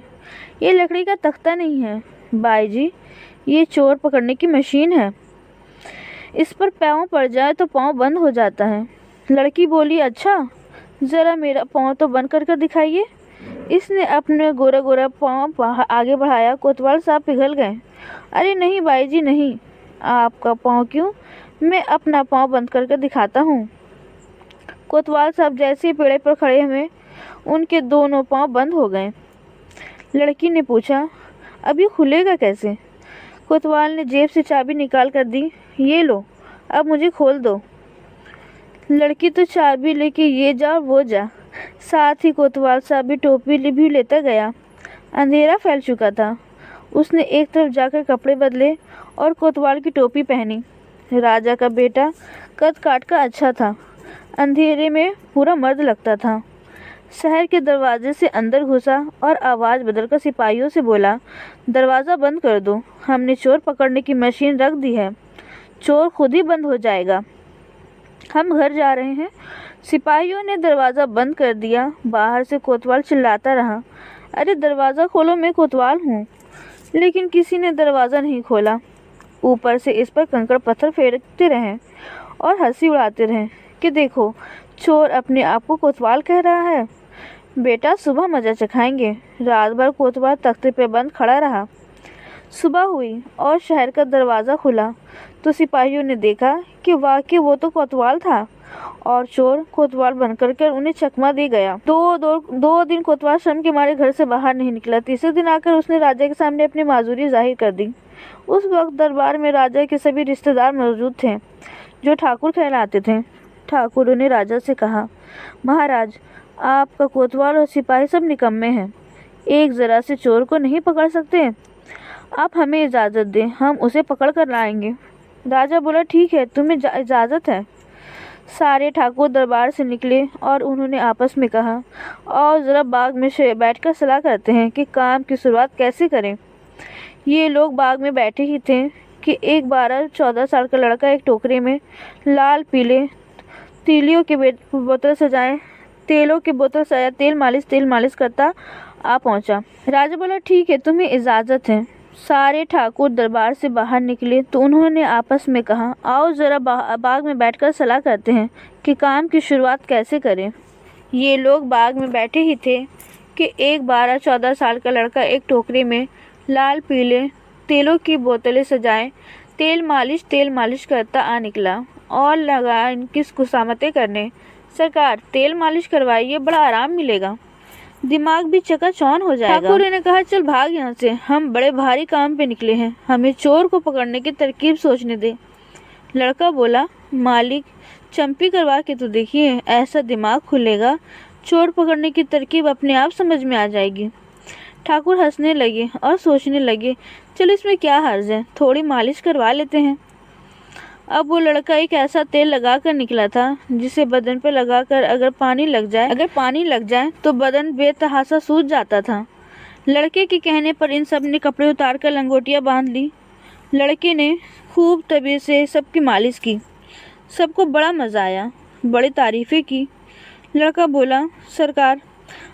ये लकड़ी का तख्ता नहीं है बाई जी, ये चोर पकड़ने की मशीन है। इस पर पाँव पड़ जाए तो पाँव बंद हो जाता है। लड़की बोली, अच्छा, ज़रा मेरा पाँव तो बंद कर दिखाइए। इसने अपने गोरा गोरा पाँव आगे बढ़ाया। कोतवाल साहब पिघल गए। अरे नहीं बाई जी नहीं। आपका पाँव क्यों? मैं अपना पाँव बंद करके दिखाता हूँ। कोतवाल साहब जैसे ही पेड़े पर खड़े हुए उनके दोनों पाँव बंद हो गए। लड़की ने पूछा, अब ये खुलेगा कैसे? कोतवाल ने जेब से चाबी निकाल कर दी। ये लो, अब मुझे खोल दो। लड़की तो चाबी लेके ये जा वो जा। साथ ही कोतवाल साहब भी टोपी भी लेता गया। अंधेरा फैल चुका था। उसने एक तरफ जाकर कपड़े बदले और कोतवाल की टोपी पहनी। राजा का बेटा कद काट का अच्छा था। अंधेरे में पूरा मर्द लगता था। शहर के दरवाजे से अंदर घुसा और आवाज़ बदलकर सिपाहियों से बोला, दरवाज़ा बंद कर दो, हमने चोर पकड़ने की मशीन रख दी है, चोर खुद ही बंद हो जाएगा, हम घर जा रहे हैं। सिपाहियों ने दरवाज़ा बंद कर दिया। बाहर से कोतवाल चिल्लाता रहा, अरे दरवाज़ा खोलो, मैं कोतवाल हूँ। लेकिन किसी ने दरवाज़ा नहीं खोला। ऊपर से इस पर कंकड़ पत्थर फेंकते रहे और हंसी उड़ाते रहे कि देखो, चोर अपने आप को कोतवाल कह रहा है। बेटा सुबह मज़ा चखाएंगे। रात भर कोतवाल तख्ते पे बंद खड़ा रहा। सुबह हुई और शहर का दरवाज़ा खुला तो सिपाहियों ने देखा कि वाकई वो तो कोतवाल था और चोर कोतवाल बनकर उन्हें चकमा दे गया। दो दिन कोतवाल श्रम के मारे घर से बाहर नहीं निकला। तीसरे दिन आकर उसने राजा के सामने अपनी माजूरी जाहिर कर दी। उस वक्त दरबार में राजा के सभी रिश्तेदार मौजूद थे जो ठाकुर कहलाते थे। ठाकुरों ने राजा से कहा, महाराज, आपका कोतवाल और सिपाही सब निकम्मे हैं, एक ज़रा से चोर को नहीं पकड़ सकते। आप हमें इजाज़त दें, हम उसे पकड़ कर लाएंगे। राजा बोला, ठीक है, तुम्हें इजाज़त है। सारे ठाकुर दरबार से निकले और उन्होंने आपस में कहा, और ज़रा बाग में बैठकर सलाह करते हैं कि काम की शुरुआत कैसे करें। ये लोग बाग में बैठे ही थे कि एक 12-14 साल का लड़का एक टोकरे में लाल पीले तीलियों की बोतल सजाए तेल मालिश करता आ पहुंचा। राजा बोला, ठीक है, तुम्हें इजाज़त है। सारे ठाकुर दरबार से बाहर निकले तो उन्होंने आपस में कहा, आओ ज़रा बाग में बैठकर सलाह करते हैं कि काम की शुरुआत कैसे करें। ये लोग बाग में बैठे ही थे कि एक 12-14 साल का लड़का एक टोकरी में लाल पीले तेलों की बोतलें सजाए तेल मालिश करता आ निकला और लगा इनकी खुशामतें करने। सरकार, तेल मालिश करवाइए, बड़ा आराम मिलेगा, दिमाग भी चकाचौंध हो जाएगा। ठाकुर ने कहा, चल भाग यहाँ से, हम बड़े भारी काम पे निकले हैं, हमें चोर को पकड़ने की तरकीब सोचने दे। लड़का बोला, मालिक, चंपी करवा के तो देखिए, ऐसा दिमाग खुलेगा, चोर पकड़ने की तरकीब अपने आप समझ में आ जाएगी। ठाकुर हंसने लगे और सोचने लगे, चलो इसमें क्या हर्ज है, थोड़ी मालिश करवा लेते हैं। अब वो लड़का एक ऐसा तेल लगा कर निकला था जिसे बदन पर लगाकर अगर पानी लग जाए तो बदन बेतहासा सूज जाता था। लड़के के कहने पर इन सब ने कपड़े उतार कर लंगोटियाँ बांध ली। लड़के ने खूब तबीयत से सबकी मालिश की। सबको बड़ा मज़ा आया, बड़ी तारीफ़ें की। लड़का बोला, सरकार,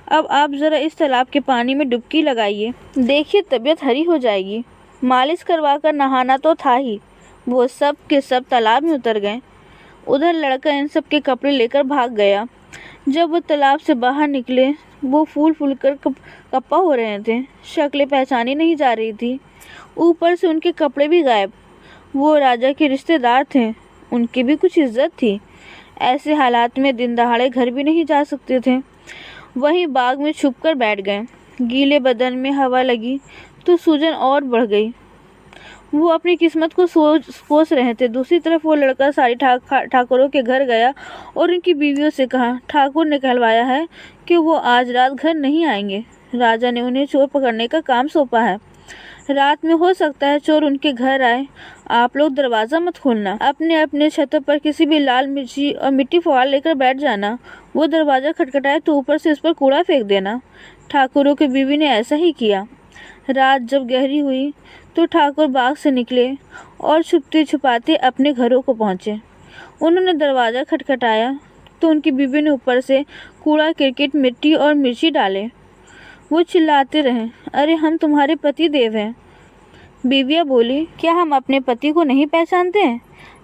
अब आप ज़रा इस तालाब के पानी में डुबकी लगाइए, देखिए तबीयत हरी हो जाएगी। मालिश करवा कर नहाना तो था ही। वो सब के सब तालाब में उतर गए। उधर लड़का इन सब के कपड़े लेकर भाग गया। जब वो तालाब से बाहर निकले, वो फूल कर कप्पा हो रहे थे। शक्लें पहचानी नहीं जा रही थी। ऊपर से उनके कपड़े भी गायब। वो राजा के रिश्तेदार थे, उनकी भी कुछ इज्जत थी। ऐसे हालात में दिन दहाड़े घर भी नहीं जा सकते थे। वहीं बाग में छुप कर बैठ गए। गीले बदन में हवा लगी तो सूजन और बढ़ गई। वो अपनी किस्मत को कोस रहे थे। दूसरी तरफ वो लड़का सारी ठाकुरों के घर गया और उनकी बीवियों से कहा, ठाकुर ने कहलवाया है कि वो आज रात घर नहीं आएंगे। राजा ने उन्हें चोर पकड़ने का काम सौंपा है। रात में हो सकता है चोर उनके घर आए। आप लोग दरवाज़ा मत खोलना, अपने अपने छतों पर किसी भी लाल मिर्ची और मिट्टी फवार लेकर बैठ जाना। वो दरवाज़ा खटखटाए तो ऊपर से उस पर कूड़ा फेंक देना। ठाकुरों की बीवी ने ऐसा ही किया। रात जब गहरी हुई तो ठाकुर बाग से निकले और छुपते छुपाते अपने घरों को पहुँचे। उन्होंने दरवाज़ा खटखटाया तो उनकी बीवी ने ऊपर से कूड़ा क्रिकेट मिट्टी और मिर्ची डाले। वो चिल्लाते रहे, अरे हम तुम्हारे पति देव हैं। बीवियाँ बोली, क्या हम अपने पति को नहीं पहचानते हैं?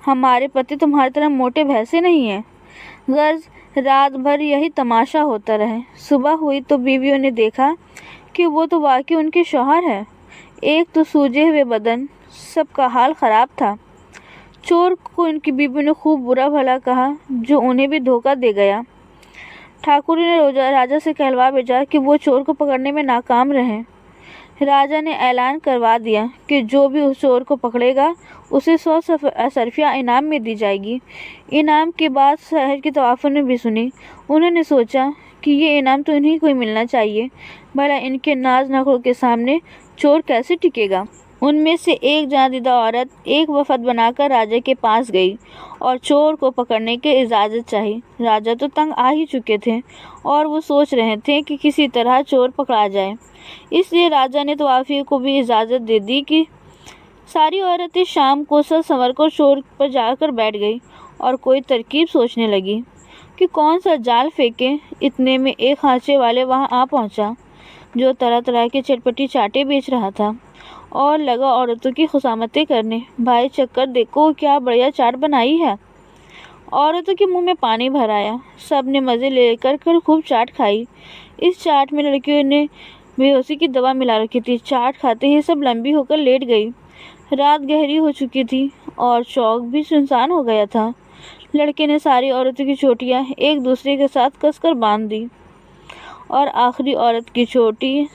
हमारे पति तुम्हारी तरह मोटे भैंसे नहीं हैं। गर्ज रात भर यही तमाशा होता रहे। सुबह हुई तो बीवियों ने देखा कि वो तो वाकई उनके शौहर है। एक तो सूजे हुए बदन, सबका हाल खराब था। चोर को उनकी बीवी ने खूब बुरा भला कहा, जो उन्हें भी धोखा दे गया। ठाकुर ने राजा से कहलवा भेजा कि वो चोर को पकड़ने में नाकाम रहे। राजा ने ऐलान करवा दिया कि जो भी उस चोर को पकड़ेगा उसे 100 असरफियाँ इनाम में दी जाएगी। इनाम की बात शहर की तवाफ़ों ने भी सुनी। उन्होंने सोचा कि ये इनाम तो इन्हीं को ही मिलना चाहिए, भला इनके नाज नखरों के सामने चोर कैसे टिकेगा। उनमें से एक जादीदा औरत एक वफद बनाकर राजा के पास गई और चोर को पकड़ने की इजाज़त चाही। राजा तो तंग आ ही चुके थे और वो सोच रहे थे कि किसी तरह चोर पकड़ा जाए। इसलिए राजा ने तवाफ़ी को भी इजाज़त दे दी कि सारी औरतें शाम को सज संवर कर चोर पर जाकर बैठ गई और कोई तरकीब सोचने लगी कि कौन सा जाल फेंके। इतने में एक खांचे वाले वहाँ आ पहुँचा, जो तरह तरह के चटपटी चाटे बेच रहा था और लगा औरतों की खुशामतें करने। भाई चक्कर देखो क्या बढ़िया चाट बनाई है। औरतों के मुंह में पानी भर आया। सब ने मज़े लेकर खूब चाट खाई। इस चाट में लड़कियों ने बेहोशी की दवा मिला रखी थी। चाट खाते ही सब लंबी होकर लेट गई। रात गहरी हो चुकी थी और चौक भी सुनसान हो गया था। लड़के ने सारी औरतों की चोटियाँ एक दूसरे के साथ कसकर बांध दी और आखिरी औरत की चोटी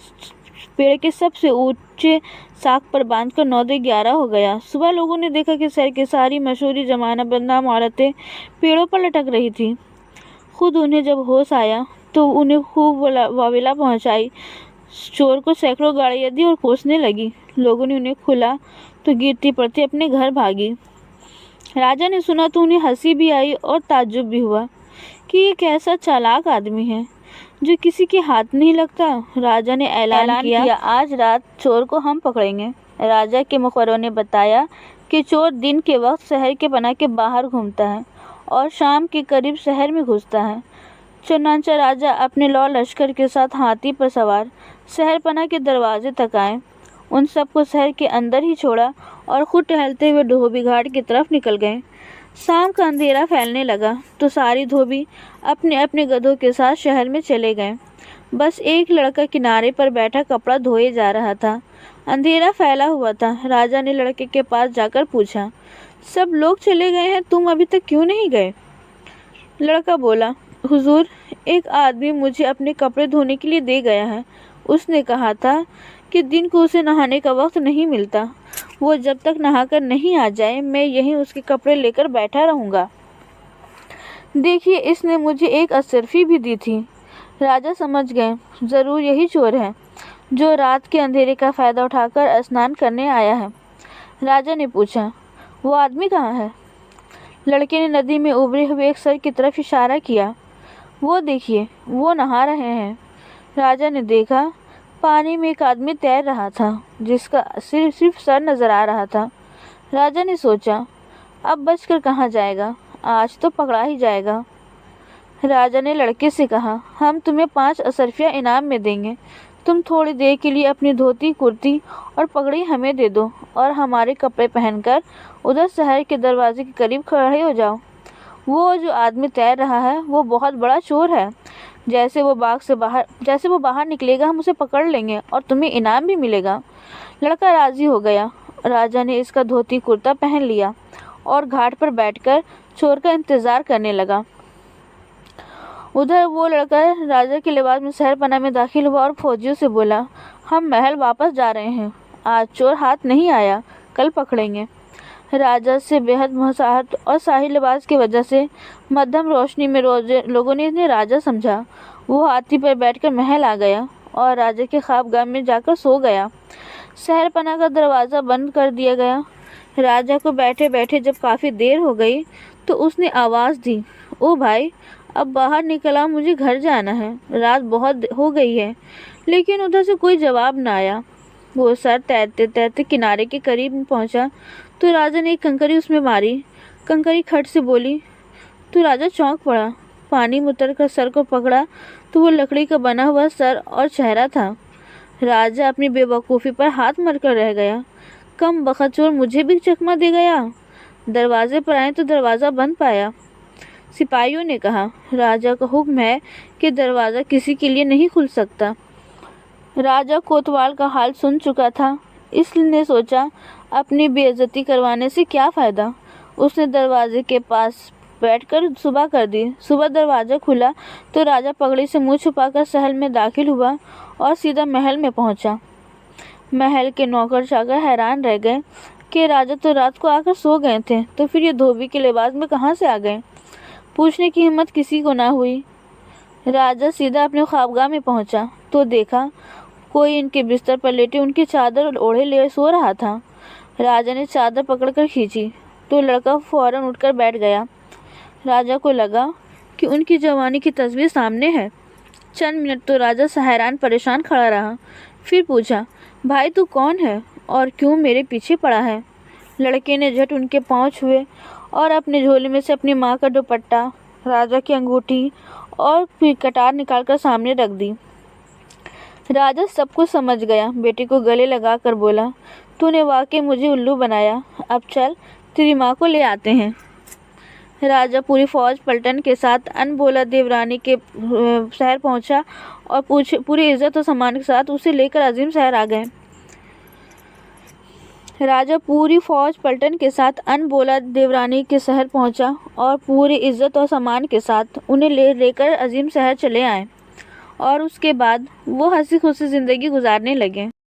पेड़ के सबसे ऊंचे साख पर बांधकर 9-11 हो गया। सुबह लोगों ने देखा कि शहर की सारी मशहूरी जमाना बदनाम औरतें पेड़ों पर लटक रही थी। खुद उन्हें जब होश आया तो उन्हें खूब वावेला पहुंचाई। चोर को सैकड़ों गालियां दी और कोसने लगी। लोगों ने उन्हें खुला तो गिरती पड़ती अपने घर भागी। राजा ने सुना तो उन्हें हंसी भी आई और ताज्जुब भी हुआ कि ये कैसा चालाक आदमी है जो किसी के हाथ नहीं लगता। राजा ने ऐलान किया, आज रात चोर को हम पकड़ेंगे। राजा के मुखबरों ने बताया कि चोर दिन के वक्त शहर के पना के बाहर घूमता है और शाम के करीब शहर में घुसता है। चुनांचा राजा अपने लौ लश्कर के साथ हाथी पर सवार शहर पना के दरवाजे तक आए। उन सबको शहर के अंदर ही छोड़ा और खुद टहलते हुए धोबी घाट की तरफ निकल गए। शाम का अंधेरा फैलने लगा तो सारी धोबी अपने अपने गधों के साथ शहर में चले गए। बस एक लड़का किनारे पर बैठा कपड़ा धोए जा रहा था। अंधेरा फैला हुआ था। राजा ने लड़के के पास जाकर पूछा, सब लोग चले गए हैं, तुम अभी तक क्यों नहीं गए? लड़का बोला, हुजूर, एक आदमी मुझे अपने कपड़े धोने के लिए दे गया है। उसने कहा था कि दिन को उसे नहाने का वक्त नहीं मिलता। वो जब तक नहाकर नहीं आ जाए मैं यहीं उसके कपड़े लेकर बैठा रहूँगा। देखिए, इसने मुझे एक असरफी भी दी थी। राजा समझ गए, ज़रूर यही चोर है जो रात के अंधेरे का फ़ायदा उठाकर स्नान करने आया है। राजा ने पूछा, वो आदमी कहाँ है? लड़के ने नदी में उभरे हुए एक सर की तरफ इशारा किया। वो देखिए, वो नहा रहे हैं। राजा ने देखा, पानी में एक आदमी तैर रहा था जिसका सिर्फ सर नज़र आ रहा था। राजा ने सोचा, अब बचकर कहाँ जाएगा, आज तो पकड़ा ही जाएगा। राजा ने लड़के से कहा, हम तुम्हें 5 असरफियाँ इनाम में देंगे। तुम थोड़ी देर के लिए अपनी धोती कुर्ती और पगड़ी हमें दे दो और हमारे कपड़े पहनकर उधर शहर के दरवाजे के करीब खड़े हो जाओ। वो जो आदमी तैर रहा है वो बहुत बड़ा चोर है। जैसे वो बाहर निकलेगा हम उसे पकड़ लेंगे और तुम्हें इनाम भी मिलेगा। लड़का राज़ी हो गया। राजा ने इसका धोती कुर्ता पहन लिया और घाट पर बैठकर चोर का इंतज़ार करने लगा। उधर वो लड़का राजा के लिबास में शहरपना में दाखिल हुआ और फौजियों से बोला, हम महल वापस जा रहे हैं। आज चोर हाथ नहीं आया, कल पकड़ेंगे। राजा से बेहद मसाहत और शाही लिबास की वजह से मध्यम रोशनी में लोगों ने इन्हें राजा समझा। वो हाथी पर बैठकर महल आ गया और राजा के ख्वाबगाह में जाकर सो गया। शहरपना का दरवाज़ा बंद कर दिया गया। राजा को बैठे बैठे जब काफ़ी देर हो गई तो उसने आवाज़ दी, ओ भाई, अब बाहर निकल आओ, मुझे घर जाना है, रात बहुत हो गई है। लेकिन उधर से कोई जवाब न आया। वो सर तैरते तैरते किनारे के करीब पहुंचा तो राजा ने एक कंकरी उसमें मारी। कंकरी खट से बोली तो राजा चौंक पड़ा। पानी में उतर कर सर को पकड़ा तो वो लकड़ी का बना हुआ सर और चेहरा था। राजा अपनी बेवकूफ़ी पर हाथ मरकर रह गया। कम बखत चोर मुझे भी चकमा दे गया। दरवाजे पर आए तो दरवाज़ा बंद पाया। सिपाहियों ने कहा, राजा का हुक्म है कि दरवाज़ा किसी के लिए नहीं खुल सकता। राजा कोतवाल का हाल सुन चुका था, इसलिए सोचा अपनी बेइज्जती करवाने से क्या फ़ायदा। उसने दरवाजे के पास बैठकर सुबह कर दी। सुबह दरवाज़ा खुला तो राजा पगड़ी से मुंह छुपाकर सहल में दाखिल हुआ और सीधा महल में पहुंचा। महल के नौकर चाकर हैरान रह गए कि राजा तो रात को आकर सो गए थे, तो फिर ये धोबी के लिबास में कहाँ से आ गए। पूछने की हिम्मत किसी को ना हुई। राजा सीधा अपने ख्वाबगाह में पहुंचा तो देखा कोई इनके बिस्तर पर लेटे उनकी चादर ओढ़े ले सो रहा था। राजा ने चादर पकड़कर खींची तो लड़का फौरन उठकर बैठ गया। राजा को लगा कि उनकी जवानी की तस्वीर सामने है। चंद मिनट तो राजा हैरान परेशान खड़ा रहा, फिर पूछा, भाई तू कौन है और क्यों मेरे पीछे पड़ा है। लड़के ने झट उनके पाँव छुए और अपने झोले में से अपनी माँ का दुपट्टा, राजा की अंगूठी और कटार निकालकर सामने रख दी। राजा सब कुछ समझ गया, बेटे को गले लगा कर बोला, तूने वाकई मुझे उल्लू बनाया, अब चल तेरी माँ को ले आते हैं। राजा पूरी फौज पलटन के साथ अनबोला देवरानी के शहर पहुंचा और पूरी इज्जत और सम्मान के साथ उसे लेकर अजीम शहर आ गए। राजा पूरी फौज पलटन के साथ अनबोला देवरानी के शहर पहुंचा और पूरी इज्जत और सम्मान के साथ उन्हें लेकर अजीम शहर चले आए और उसके बाद वो हंसी खुशी ज़िंदगी गुजारने लगे।